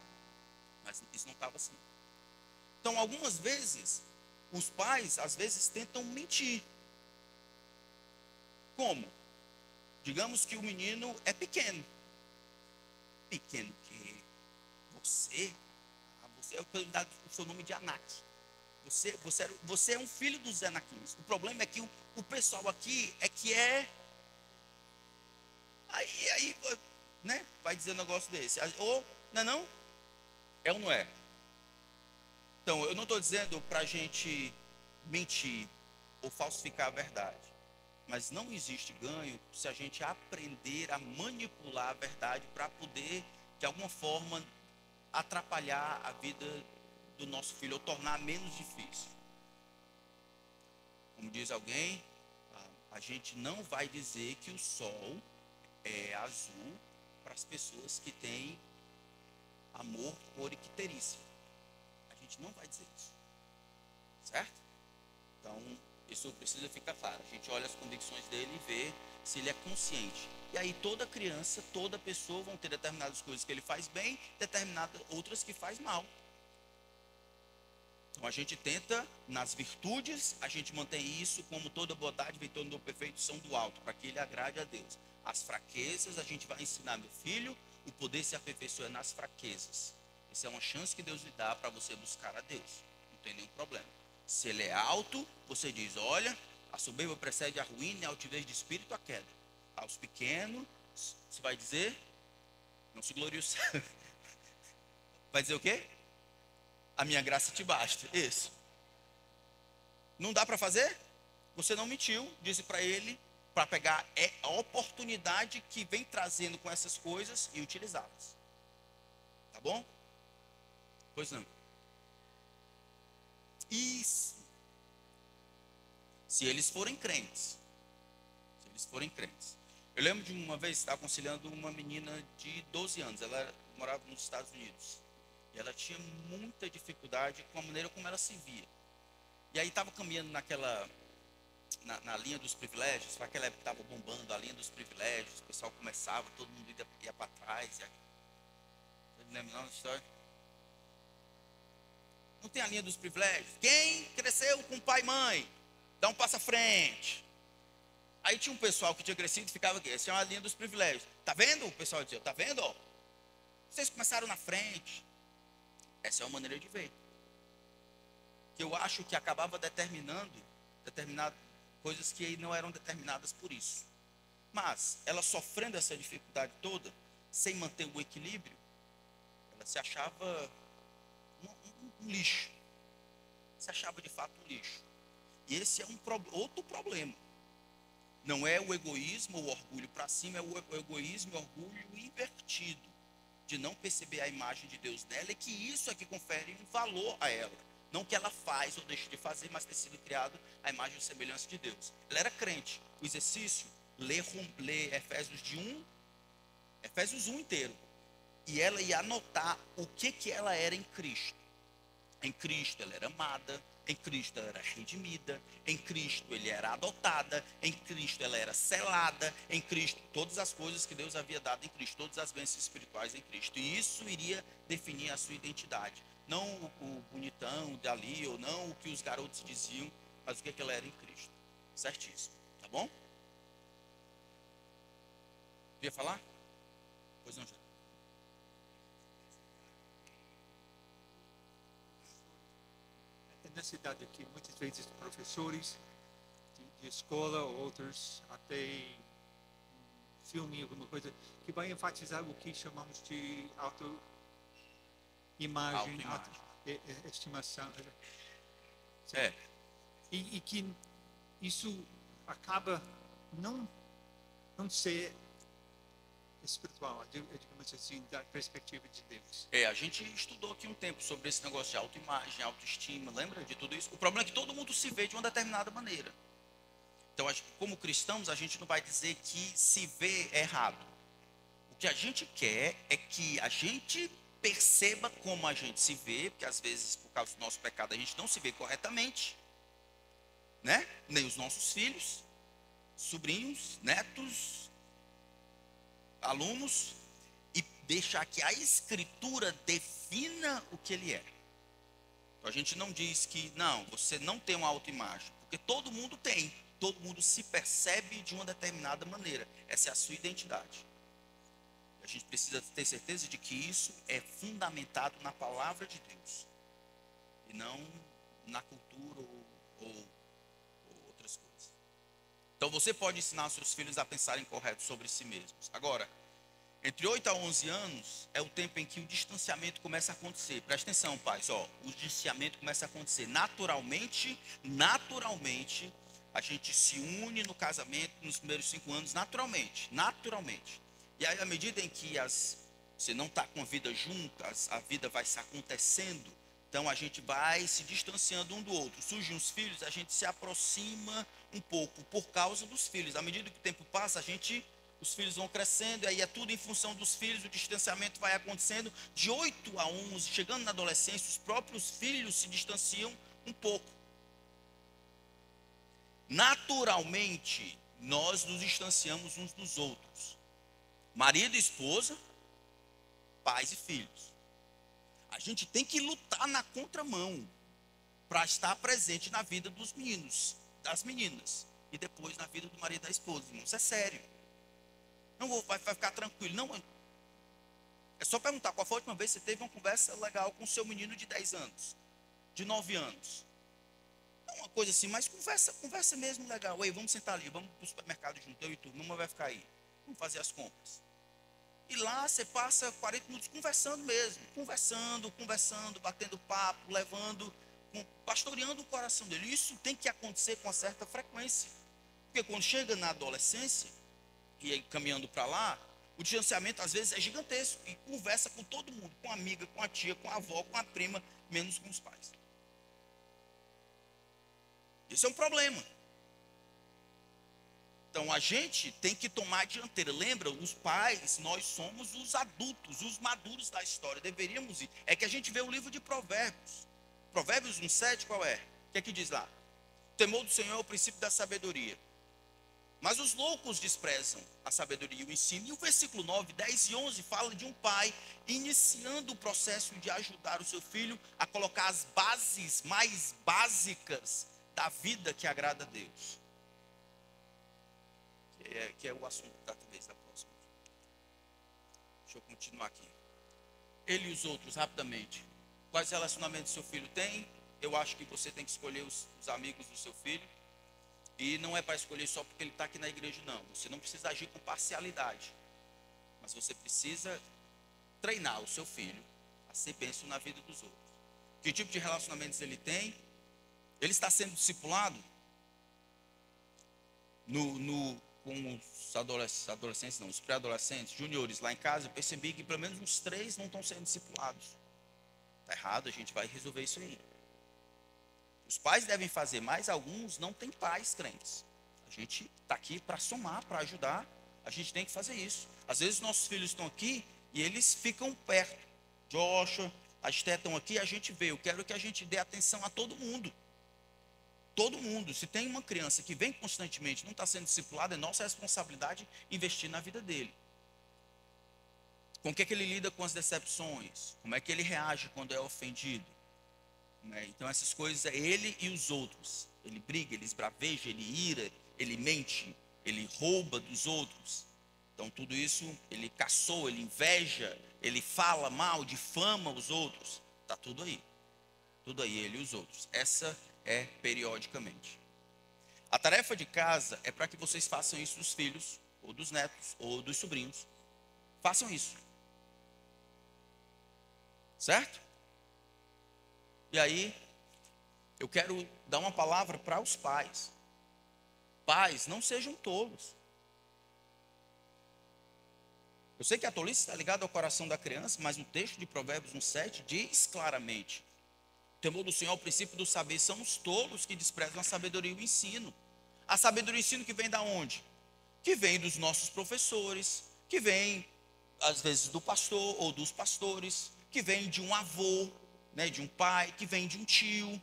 Speaker 1: mas isso não estava assim. Então, algumas vezes, os pais, às vezes, tentam mentir. Como? Digamos que o menino é pequeno. Pequeno que você eu vou dar o seu nome de Anak. Você é um filho dos Anaquins. O problema é que o pessoal aqui aí, né? Vai dizer um negócio desse. Ou, não? É ou não é? Então, eu não estou dizendo para a gente mentir ou falsificar a verdade. Mas não existe ganho se a gente aprender a manipular a verdade para poder, de alguma forma, atrapalhar a vida do nosso filho ou tornar menos difícil. Como diz alguém, a gente não vai dizer que o sol é azul para as pessoas que têm amor por icterícia. A gente não vai dizer isso. Certo? Então, isso precisa ficar claro. A gente olha as convicções dele e vê se ele é consciente. E aí toda criança, toda pessoa vão ter determinadas coisas que ele faz bem, determinadas outras que faz mal. Então a gente tenta, nas virtudes, a gente mantém isso como toda boa dádiva e todo perfeito são do alto, para que ele agrade a Deus. As fraquezas, a gente vai ensinar, meu filho, o poder se aperfeiçoa nas fraquezas. Essa é uma chance que Deus lhe dá para você buscar a Deus. Não tem nenhum problema. Se ele é alto, você diz, olha, a soberba precede a ruína e a altivez de espírito a queda. Aos pequenos, você vai dizer, não se glorie o céu. Vai dizer o quê? A minha graça te basta. Isso. Não dá para fazer? Você não mentiu, disse para ele, para pegar a oportunidade que vem trazendo com essas coisas e utilizá-las. Tá bom? Pois não. Isso. Se eles forem crentes. Se eles forem crentes. Eu lembro de uma vez, estava aconselhando uma menina de 12 anos. Ela morava nos Estados Unidos. E ela tinha muita dificuldade com a maneira como ela se via. E aí estava caminhando na linha dos privilégios. Foi aquela época que estava bombando a linha dos privilégios. O pessoal começava, todo mundo ia para trás. Você não lembra não da história? Não tem a linha dos privilégios? Quem cresceu com pai e mãe, dá um passo à frente. Aí tinha um pessoal que tinha crescido e ficava aqui. Essa é uma linha dos privilégios. Tá vendo? O pessoal dizia, tá vendo? Ó? Vocês começaram na frente. Essa é uma maneira de ver. Que eu acho que acabava determinando coisas que não eram determinadas por isso. Mas ela sofrendo essa dificuldade toda, sem manter o equilíbrio, ela se achava um lixo. Se achava de fato um lixo. E esse é outro problema. Não é o egoísmo ou o orgulho para cima, é o egoísmo e o orgulho invertido. De não perceber a imagem de Deus nela, e que isso é que confere um valor a ela. Não que ela faz ou deixa de fazer, mas ter sido criado a imagem e semelhança de Deus. Ela era crente. O exercício, lê Efésios 1 inteiro. E ela ia anotar o que ela era em Cristo. Em Cristo ela era amada, em Cristo ela era redimida, em Cristo ele era adotada, em Cristo ela era selada, em Cristo todas as coisas que Deus havia dado em Cristo, todas as bênçãos espirituais em Cristo. E isso iria definir a sua identidade. Não o bonitão dali, ou não o que os garotos diziam, mas o que ela era em Cristo. Certíssimo. Tá bom? Queria falar? Pois não, já.
Speaker 6: Na cidade aqui, muitas vezes professores de escola, outros até filme, alguma coisa, que vai enfatizar o que chamamos de autoimagem, estimação.
Speaker 1: É.
Speaker 6: E que isso acaba não ser espiritual, digamos assim, da perspectiva de Deus.
Speaker 1: A gente estudou aqui um tempo sobre esse negócio de autoimagem, autoestima, lembra de tudo isso? O problema é que todo mundo se vê de uma determinada maneira. Então, como cristãos, a gente não vai dizer que se vê errado. O que a gente quer é que a gente perceba como a gente se vê, porque às vezes, por causa do nosso pecado, a gente não se vê corretamente, né? Nem os nossos filhos, sobrinhos, netos, alunos, e deixar que a Escritura defina o que ele é. Então, a gente não diz que, não, você não tem uma autoimagem, porque todo mundo tem, todo mundo se percebe de uma determinada maneira. Essa é a sua identidade. A gente precisa ter certeza de que isso é fundamentado na palavra de Deus, e não na cultura ou outras coisas. Então você pode ensinar os seus filhos a pensarem correto sobre si mesmos. Agora, entre 8 a 11 anos é o tempo em que o distanciamento começa a acontecer. Presta atenção, pais, o distanciamento começa a acontecer naturalmente, a gente se une no casamento nos primeiros 5 anos, naturalmente. E aí, à medida em que você não está com a vida juntas, a vida vai se acontecendo, Então a gente vai se distanciando um do outro. Surgem os filhos, a gente se aproxima um pouco por causa dos filhos. À medida que o tempo passa, os filhos vão crescendo, e aí é tudo em função dos filhos, o distanciamento vai acontecendo. De 8 a 11, chegando na adolescência, os próprios filhos se distanciam um pouco. Naturalmente, nós nos distanciamos uns dos outros. Marido e esposa, pais e filhos. A gente tem que lutar na contramão para estar presente na vida dos meninos, das meninas, e depois na vida do marido e da esposa. Isso é sério. Não vai ficar tranquilo. Não, é só perguntar qual foi a última vez que você teve uma conversa legal com o seu menino de 10 anos, de 9 anos. Não uma coisa assim, mas conversa mesmo legal. Ei, vamos sentar ali, vamos para o supermercado junto, eu e tu, mamãe vai ficar aí. Vamos fazer as compras. E lá você passa 40 minutos conversando mesmo, conversando, batendo papo, pastoreando o coração dele. Isso tem que acontecer com uma certa frequência. Porque quando chega na adolescência, e aí caminhando para lá, o distanciamento às vezes é gigantesco. E conversa com todo mundo, com a amiga, com a tia, com a avó, com a prima, menos com os pais. Isso é um problema. Então a gente tem que tomar a dianteira. Lembra, os pais, nós somos os adultos, os maduros da história. Deveríamos ir. É que a gente vê o livro de Provérbios. Provérbios 1:7, qual é? O que é que diz lá? O temor do Senhor é o princípio da sabedoria. Mas os loucos desprezam a sabedoria e o ensino. E o versículo 9, 10 e 11 fala de um pai iniciando o processo de ajudar o seu filho a colocar as bases mais básicas da vida que agrada a Deus. Que é o assunto da talvez da próxima. Deixa eu continuar aqui. Ele e os outros, rapidamente. Quais relacionamentos seu filho tem? Eu acho que você tem que escolher os amigos do seu filho. E não é para escolher só porque ele está aqui na igreja, não. Você não precisa agir com parcialidade. Mas você precisa treinar o seu filho a ser bênção na vida dos outros. Que tipo de relacionamentos ele tem? Ele está sendo discipulado? Com os adolescentes, não, os pré-adolescentes, juniores lá em casa, eu percebi que pelo menos uns 3 não estão sendo discipulados. Está errado, a gente vai resolver isso aí. Os pais devem fazer, mas alguns não têm pais crentes. A gente está aqui para somar, para ajudar, a gente tem que fazer isso. Às vezes nossos filhos estão aqui e eles ficam perto. Joshua, a Esté estão aqui, a gente vê. Eu quero que a gente dê atenção a todo mundo. Todo mundo, se tem uma criança que vem constantemente, não está sendo discipulada, é nossa responsabilidade investir na vida dele. Com o que é que ele lida com as decepções? Como é que ele reage quando é ofendido? Então essas coisas é ele e os outros. Ele briga, ele esbraveja, ele ira, ele mente, ele rouba dos outros. Então tudo isso, ele caçoa, ele inveja, ele fala mal, difama os outros. Está tudo aí. Tudo aí, ele e os outros. Essa é periodicamente. A tarefa de casa é para que vocês façam isso dos filhos, ou dos netos, ou dos sobrinhos. Façam isso. Certo? E aí, eu quero dar uma palavra para os pais. Pais, não sejam tolos. Eu sei que a tolice está ligada ao coração da criança, mas o texto de Provérbios 1:7 diz claramente: o temor do Senhor é o princípio do saber. São os tolos que desprezam a sabedoria e o ensino. A sabedoria e o ensino que vem da onde? Que vem dos nossos professores, que vem, às vezes, do pastor ou dos pastores, que vem de um avô, de um pai, que vem de um tio.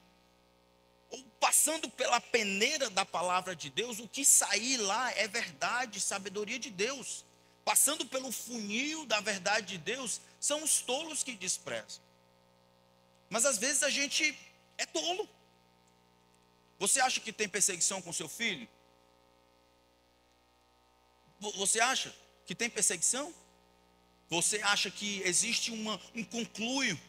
Speaker 1: Ou passando pela peneira da palavra de Deus, o que sair lá é verdade, sabedoria de Deus. Passando pelo funil da verdade de Deus, são os tolos que desprezam. Mas às vezes a gente é tolo. Você acha que tem perseguição com seu filho? Você acha que tem perseguição? Você acha que existe um concluio?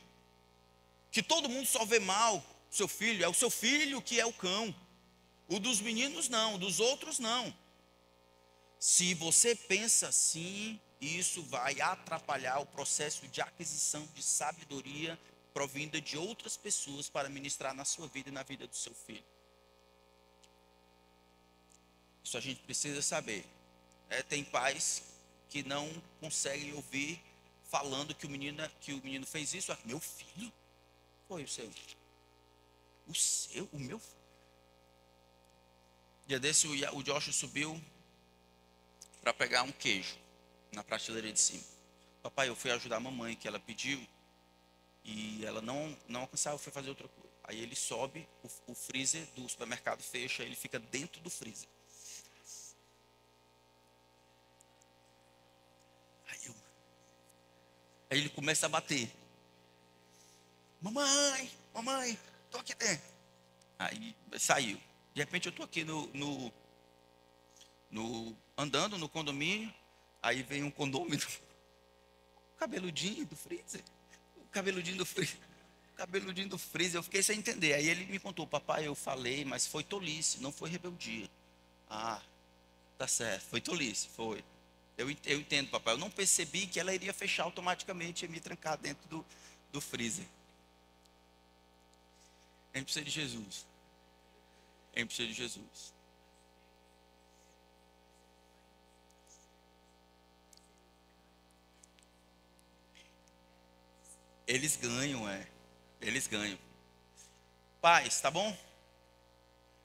Speaker 1: Que todo mundo só vê mal seu filho? É o seu filho que é o cão. O dos meninos não, o dos outros não. Se você pensa assim, isso vai atrapalhar o processo de aquisição de sabedoria provinda de outras pessoas para ministrar na sua vida e na vida do seu filho. Isso a gente precisa saber. Tem pais que não conseguem ouvir falando que o menino fez isso. Meu filho foi o seu? O seu? O meu? Dia desse o Josh subiu para pegar um queijo na prateleira de cima. Papai, eu fui ajudar a mamãe, que ela pediu, e ela não alcançava, foi fazer outra coisa. Aí ele sobe, o freezer do supermercado fecha, ele fica dentro do freezer. Aí ele começa a bater. Mamãe, tô aqui dentro. Aí saiu. De repente eu tô aqui andando no condomínio. Aí vem um condômino. O cabeludinho do freezer. Eu fiquei sem entender. Aí ele me contou, papai, eu falei, mas foi tolice, não foi rebeldia. Ah, tá certo, foi tolice, foi. Eu entendo, papai. Eu não percebi que ela iria fechar automaticamente e me trancar dentro do freezer. A gente precisa de Jesus. A gente precisa de Jesus. Eles ganham, Eles ganham. Pais, tá bom?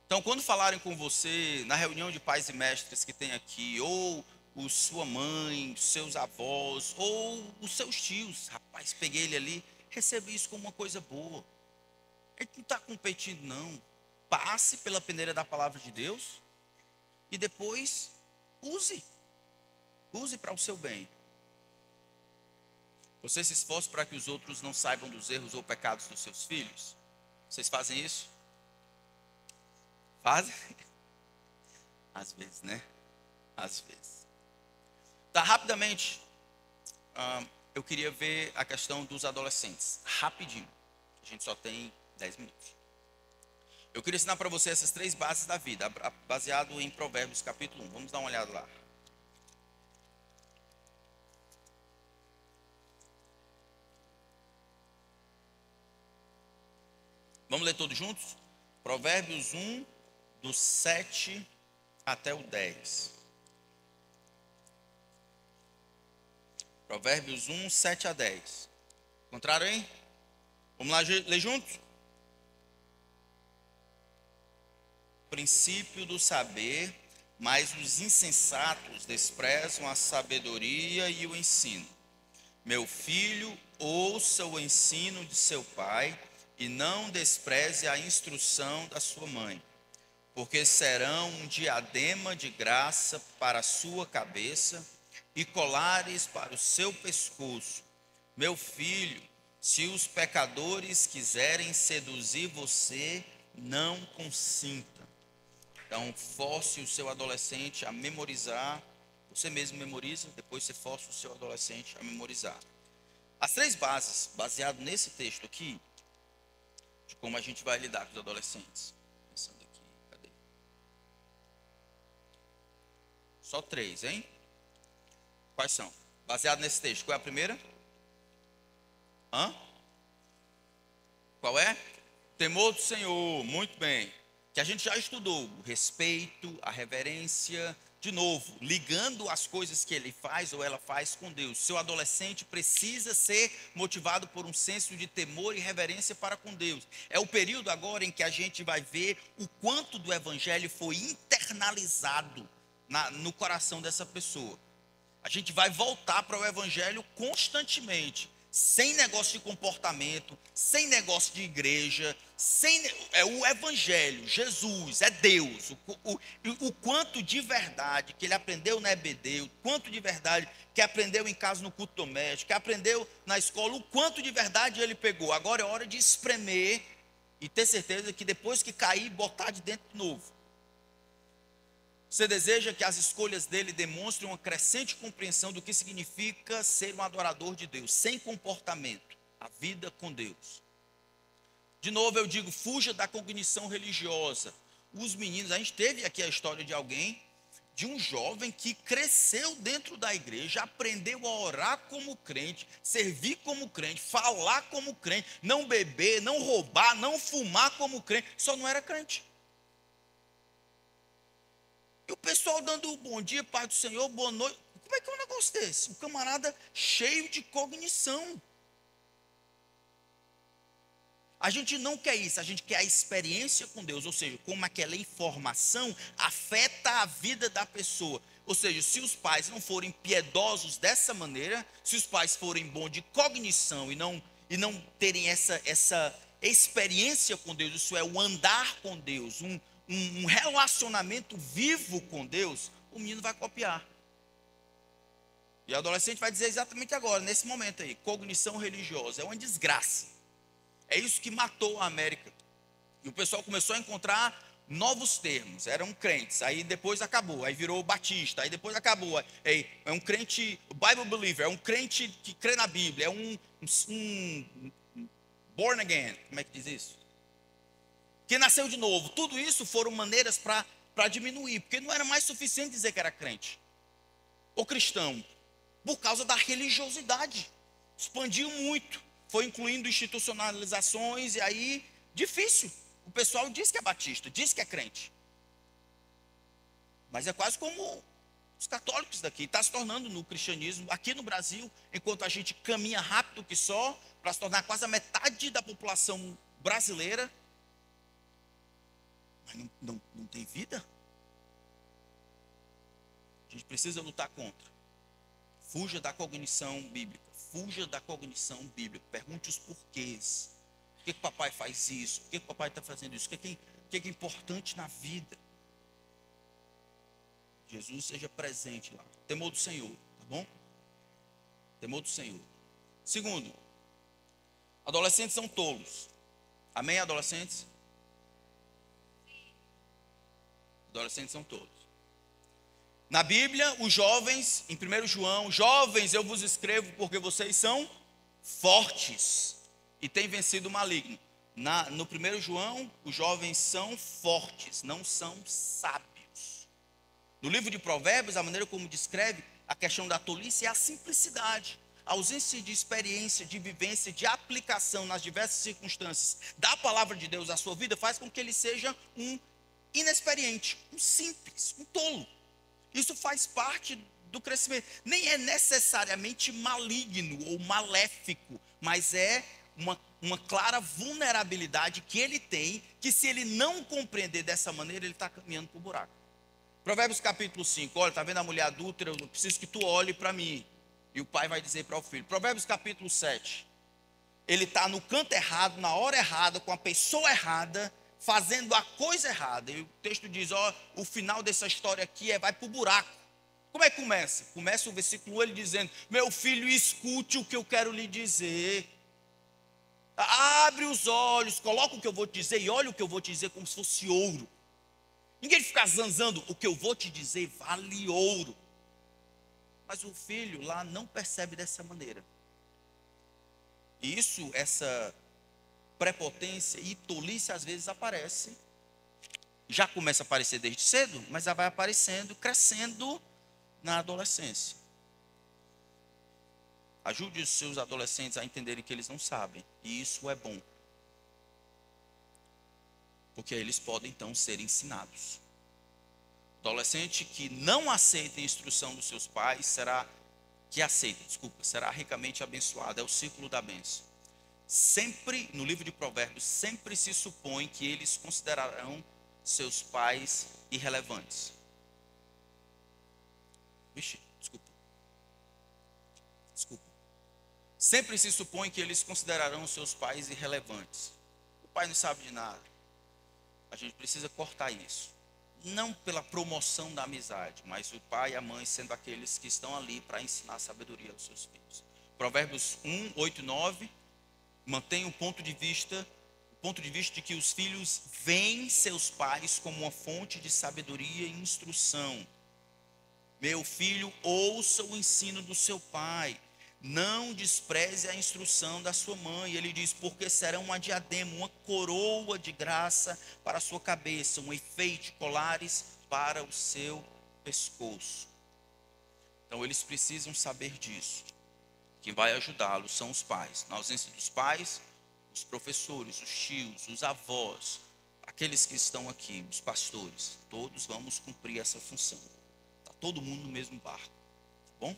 Speaker 1: Então, quando falarem com você, na reunião de pais e mestres que tem aqui, ou sua mãe, seus avós, ou os seus tios, rapaz, peguei ele ali, receba isso como uma coisa boa. Ele não está competindo, não. Passe pela peneira da palavra de Deus e depois use para o seu bem. Você se esforça para que os outros não saibam dos erros ou pecados dos seus filhos? Vocês fazem isso? Fazem? Às vezes, né? Às vezes. Tá, rapidamente, eu queria ver a questão dos adolescentes. Rapidinho. A gente só tem 10 minutos. Eu queria ensinar para você essas 3 bases da vida, baseado em Provérbios capítulo 1. Vamos dar uma olhada lá. Vamos ler todos juntos? Provérbios 1, do 7 até o 10. Provérbios 1, 7 a 10. Encontraram aí? Vamos lá ler juntos? Princípio do saber, mas os insensatos desprezam a sabedoria e o ensino. Meu filho, ouça o ensino de seu pai e não despreze a instrução da sua mãe, porque serão um diadema de graça para a sua cabeça e colares para o seu pescoço. Meu filho, se os pecadores quiserem seduzir você, não consinta. Então, force o seu adolescente a memorizar. Você mesmo memoriza, depois você força o seu adolescente a memorizar. As 3 bases, baseado nesse texto aqui, de como a gente vai lidar com os adolescentes. Pensando aqui, cadê? Só 3, hein? Quais são? Baseado nesse texto, qual é a primeira? Qual é? Temor do Senhor, muito bem. Que a gente já estudou, o respeito, a reverência, de novo, ligando as coisas que ele faz ou ela faz com Deus. Seu adolescente precisa ser motivado por um senso de temor e reverência para com Deus. É o período agora em que a gente vai ver o quanto do evangelho foi internalizado no coração dessa pessoa. A gente vai voltar para o evangelho constantemente. Sem negócio de comportamento, sem negócio de igreja, é o evangelho, Jesus, é Deus, o quanto de verdade que ele aprendeu na EBD, o quanto de verdade que aprendeu em casa no culto doméstico, que aprendeu na escola, o quanto de verdade ele pegou. Agora é hora de espremer e ter certeza que depois que cair, botar de dentro de novo. Você deseja que as escolhas dele demonstrem uma crescente compreensão do que significa ser um adorador de Deus, sem comportamento, a vida com Deus. De novo eu digo, fuja da cognição religiosa. Os meninos, a gente teve aqui a história de alguém, de um jovem que cresceu dentro da igreja, aprendeu a orar como crente, servir como crente, falar como crente, não beber, não roubar, não fumar como crente, só não era crente. E o pessoal dando bom dia, Pai do Senhor, boa noite. Como é que é um negócio desse? Um camarada cheio de cognição. A gente não quer isso, a gente quer a experiência com Deus, ou seja, como aquela informação afeta a vida da pessoa. Ou seja, se os pais não forem piedosos dessa maneira, se os pais forem bons de cognição e não terem essa experiência com Deus, isso é, o andar com Deus, um relacionamento vivo com Deus, o menino vai copiar. E o adolescente vai dizer exatamente agora, nesse momento aí, cognição religiosa, é uma desgraça. É isso que matou a América. E o pessoal começou a encontrar novos termos. Eram crentes, aí depois acabou, aí virou batista, aí depois acabou. É um crente, Bible believer, é um crente que crê na Bíblia, é um born again, como é que diz isso? Que nasceu de novo. Tudo isso foram maneiras para diminuir, porque não era mais suficiente dizer que era crente ou cristão, por causa da religiosidade. Expandiu muito. Foi incluindo institucionalizações, e aí, difícil. O pessoal diz que é batista, diz que é crente. Mas é quase como os católicos daqui. Está se tornando no cristianismo, aqui no Brasil, enquanto a gente caminha rápido que só, para se tornar quase a metade da população brasileira. Mas não tem vida. A gente precisa lutar contra. Fuja da cognição bíblica. Fuja da cognição bíblica. Pergunte os porquês. Por que papai faz isso? Por que papai está fazendo isso? O que é importante na vida? Jesus seja presente lá. Temor do Senhor, tá bom? Temor do Senhor. Segundo, adolescentes são tolos. Amém, adolescentes? Adolescentes são tolos. Na Bíblia, os jovens, em 1 João, jovens, eu vos escrevo porque vocês são fortes e têm vencido o maligno. No 1 João, os jovens são fortes, não são sábios. No livro de Provérbios, a maneira como descreve a questão da tolice é a simplicidade. A ausência de experiência, de vivência, de aplicação nas diversas circunstâncias da palavra de Deus à sua vida faz com que ele seja um inexperiente, um simples, um tolo. Isso faz parte do crescimento. Nem é necessariamente maligno ou maléfico, mas é uma clara vulnerabilidade que ele tem, que se ele não compreender dessa maneira, ele está caminhando para o buraco. Provérbios capítulo 5, olha, está vendo a mulher adúltera, eu preciso que tu olhe para mim. E o pai vai dizer para o filho. Provérbios capítulo 7, ele está no canto errado, na hora errada, com a pessoa errada, fazendo a coisa errada. E o texto diz, o final dessa história aqui vai para o buraco. Como é que começa? Começa o versículo 1, ele dizendo, meu filho, escute o que eu quero lhe dizer. Abre os olhos, coloca o que eu vou te dizer e olha o que eu vou te dizer como se fosse ouro. Ninguém fica zanzando, o que eu vou te dizer vale ouro. Mas o filho lá não percebe dessa maneira. E essa prepotência e tolice às vezes aparece. Já começa a aparecer desde cedo, mas já vai aparecendo, crescendo na adolescência. Ajude os seus adolescentes a entenderem que eles não sabem. E isso é bom. Porque aí eles podem então ser ensinados. Adolescente que não aceita a instrução dos seus pais será ricamente abençoado. É o ciclo da bênção. Sempre, no livro de Provérbios, sempre se supõe que eles considerarão seus pais irrelevantes. Desculpa. Sempre se supõe que eles considerarão seus pais irrelevantes. O pai não sabe de nada. A gente precisa cortar isso. Não pela promoção da amizade, mas o pai e a mãe sendo aqueles que estão ali para ensinar sabedoria aos seus filhos. Provérbios 1, 8 e 9, mantém o ponto de vista de que os filhos veem seus pais como uma fonte de sabedoria e instrução. Meu filho, ouça o ensino do seu pai. Não despreze a instrução da sua mãe. Ele diz, porque serão uma diadema, uma coroa de graça para a sua cabeça, um enfeite, colares para o seu pescoço. Então eles precisam saber disso. Quem vai ajudá-los são os pais. Na ausência dos pais, os professores, os tios, os avós, aqueles que estão aqui, os pastores, todos vamos cumprir essa função. Está todo mundo no mesmo barco, tá bom?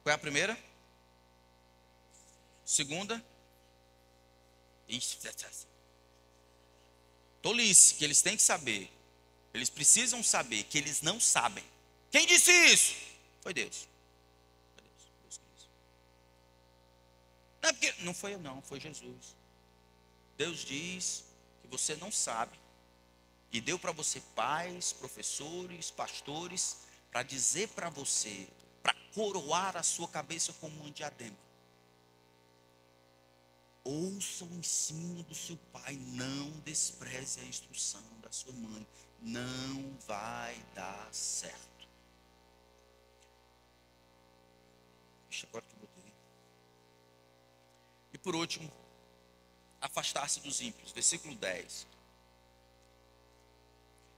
Speaker 1: Qual é a primeira? Segunda? Isso. Tolice, que eles têm que saber. Eles precisam saber que eles não sabem. Quem disse isso? Foi Deus. Foi Deus. Deus que disse. Não, é porque, não foi eu não, foi Jesus. Deus diz que você não sabe. E deu para você pais, professores, pastores, para dizer para você, para coroar a sua cabeça como um diadema. Ouça o ensino do seu pai, não despreze a instrução da sua mãe. Não vai dar certo. Deixa agora que eu botei. E por último, afastar-se dos ímpios. Versículo 10.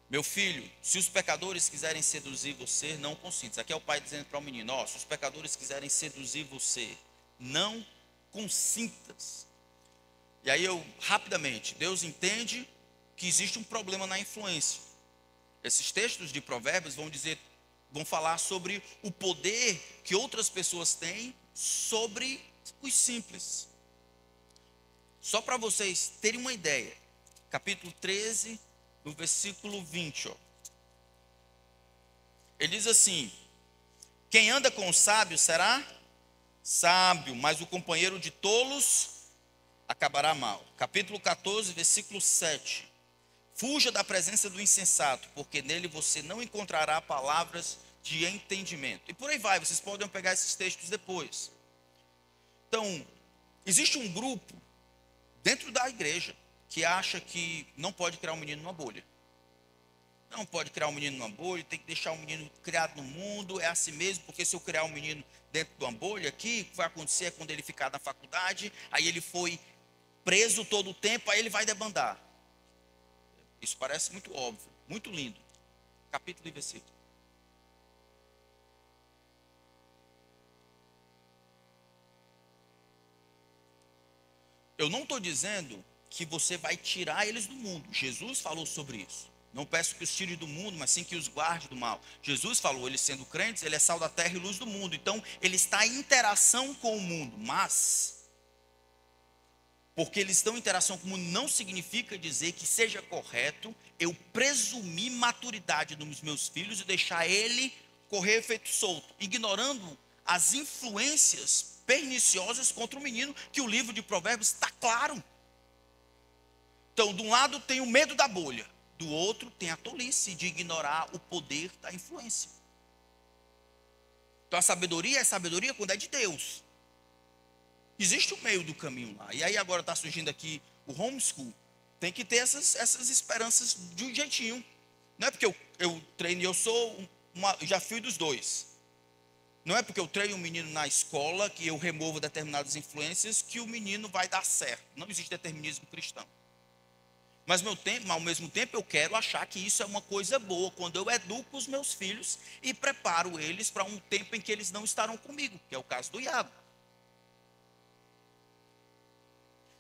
Speaker 1: Meu filho, se os pecadores quiserem seduzir você, não consintas. Aqui é o pai dizendo para o menino, se os pecadores quiserem seduzir você, não consintas. E aí rapidamente, Deus entende que existe um problema na influência. Esses textos de Provérbios vão falar sobre o poder que outras pessoas têm sobre os simples. Só para vocês terem uma ideia, capítulo 13, no versículo 20, ele diz assim: quem anda com o sábio será sábio, mas o companheiro de tolos acabará mal. Capítulo 14, versículo 7. Fuja da presença do insensato, porque nele você não encontrará palavras de entendimento. E por aí vai, vocês podem pegar esses textos depois. Então, existe um grupo dentro da igreja que acha que não pode criar um menino numa bolha. Não pode criar um menino numa bolha, tem que deixar o menino criado no mundo, é assim mesmo, porque se eu criar um menino dentro de uma bolha aqui, o que vai acontecer é quando ele ficar na faculdade, aí ele foi preso todo o tempo, aí ele vai debandar. Isso parece muito óbvio, muito lindo. Capítulo e versículo. Eu não estou dizendo que você vai tirar eles do mundo. Jesus falou sobre isso. Não peço que os tire do mundo, mas sim que os guarde do mal. Jesus falou, eles sendo crentes, ele é sal da terra e luz do mundo. Então, ele está em interação com o mundo. Mas, porque eles estão em interação com o mundo, não significa dizer que seja correto eu presumir maturidade nos meus filhos e deixar ele correr efeito solto, ignorando as influências perniciosas contra o menino, que o livro de Provérbios está claro. Então, de um lado tem o medo da bolha, do outro tem a tolice de ignorar o poder da influência. Então a sabedoria é sabedoria quando é de Deus. Existe o meio do caminho lá. E aí agora está surgindo aqui o homeschool. Tem que ter essas esperanças de um jeitinho. Não é porque eu treino e eu já fui dos dois. Não é porque eu treino um menino na escola que eu removo determinadas influências que o menino vai dar certo. Não existe determinismo cristão. Mas ao mesmo tempo eu quero achar que isso é uma coisa boa, quando eu educo os meus filhos e preparo eles para um tempo em que eles não estarão comigo, que é o caso do Iago.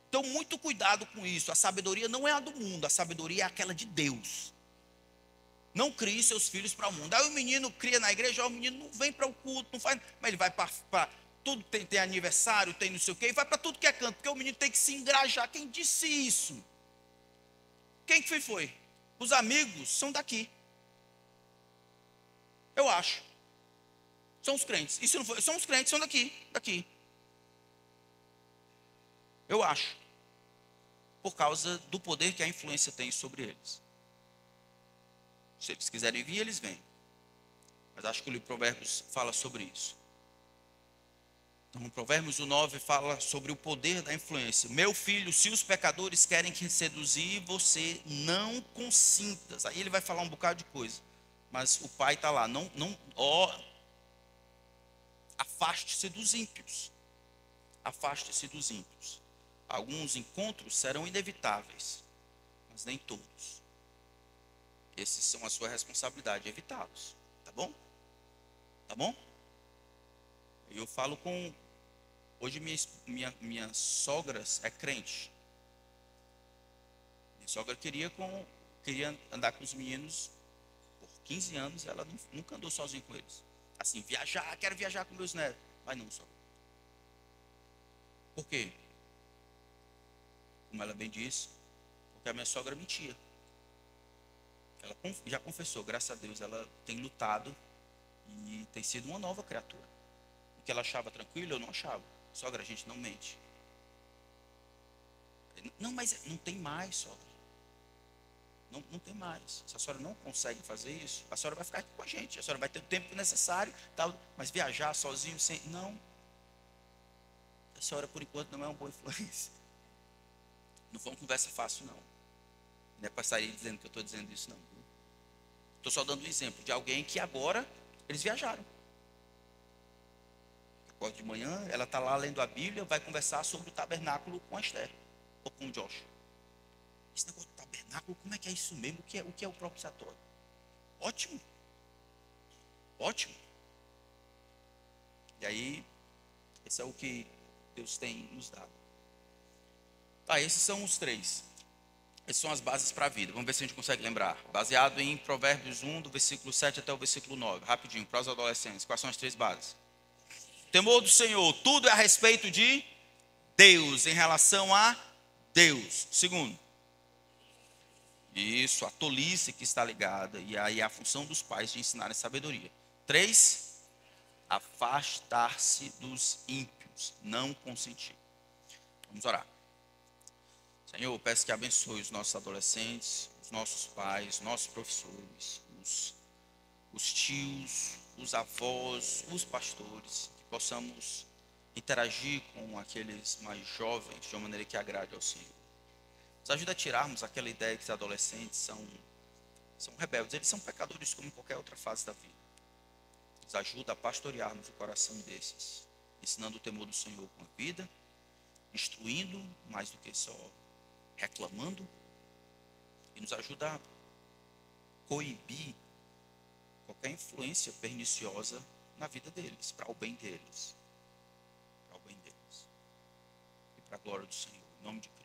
Speaker 1: Então, muito cuidado com isso. A sabedoria não é a do mundo, a sabedoria é aquela de Deus. Não crie seus filhos para o mundo. Aí o menino cria na igreja, o menino não vem para o culto, não faz, mas ele vai para tudo, tem aniversário, tem não sei o quê, e vai para tudo que é canto, porque o menino tem que se engrajar. Quem disse isso? Quem que foi? Os amigos são daqui. Eu acho. São os crentes. E se não for, são os crentes, são daqui. Eu acho. Por causa do poder que a influência tem sobre eles. Se eles quiserem vir, eles vêm. Mas acho que o livro de Provérbios fala sobre isso. Então, Provérbios 9 fala sobre o poder da influência. Meu filho, se os pecadores querem te seduzir, você não consintas. Aí ele vai falar um bocado de coisa. Mas o pai está lá. Afaste-se dos ímpios. Afaste-se dos ímpios. Alguns encontros serão inevitáveis, mas nem todos. Esses são a sua responsabilidade, evitá-los. Tá bom? Tá bom? Eu falo com... Hoje minha sogra é crente. Minha sogra queria andar com os meninos por 15 anos. Ela nunca andou sozinha com eles. Assim, quero viajar com meus netos. Mas não, sogra. Por quê? como ela bem disse, porque a minha sogra mentia. Ela já confessou, graças a Deus, ela tem lutado e tem sido uma nova criatura. O que ela achava tranquilo, eu não achava. Sogra, a gente não mente. Não, mas não tem mais, sogra. Não tem mais. Se a senhora não consegue fazer isso, a senhora vai ficar aqui com a gente. A senhora vai ter o tempo necessário, tal, mas viajar sozinho, sem. Não. A senhora, por enquanto, não é uma boa influência. Não foi uma conversa fácil, não. Não é para sair dizendo que eu estou dizendo isso, não. Estou só dando um exemplo de alguém que agora eles viajaram. Acorda de manhã, ela está lá lendo a Bíblia, vai conversar sobre o tabernáculo com a Esther, ou com o Josh. Esse negócio do tabernáculo, como é que é isso mesmo? O que é o propiciatório? Ótimo. Ótimo. E aí, esse é o que Deus tem nos dado. Tá, esses são os 3. Essas são as bases para a vida. Vamos ver se a gente consegue lembrar. Baseado em Provérbios 1, do versículo 7 até o versículo 9. Rapidinho, para os adolescentes. Quais são as 3 bases? Temor do Senhor. Tudo é a respeito de Deus, em relação a Deus. Segundo, isso, a tolice que está ligada. E aí a função dos pais de ensinarem sabedoria. 3, afastar-se dos ímpios. Não consentir. Vamos orar. Senhor, eu peço que abençoe os nossos adolescentes, os nossos pais, os nossos professores, os tios, os avós, os pastores, que possamos interagir com aqueles mais jovens de uma maneira que agrade ao Senhor. Nos ajuda a tirarmos aquela ideia que os adolescentes são rebeldes, eles são pecadores como em qualquer outra fase da vida. Nos ajuda a pastorearmos o coração desses, ensinando o temor do Senhor com a vida, instruindo mais do que só reclamando, e nos ajuda a coibir qualquer influência perniciosa na vida deles, para o bem deles. Para o bem deles. E para a glória do Senhor. Em nome de Cristo.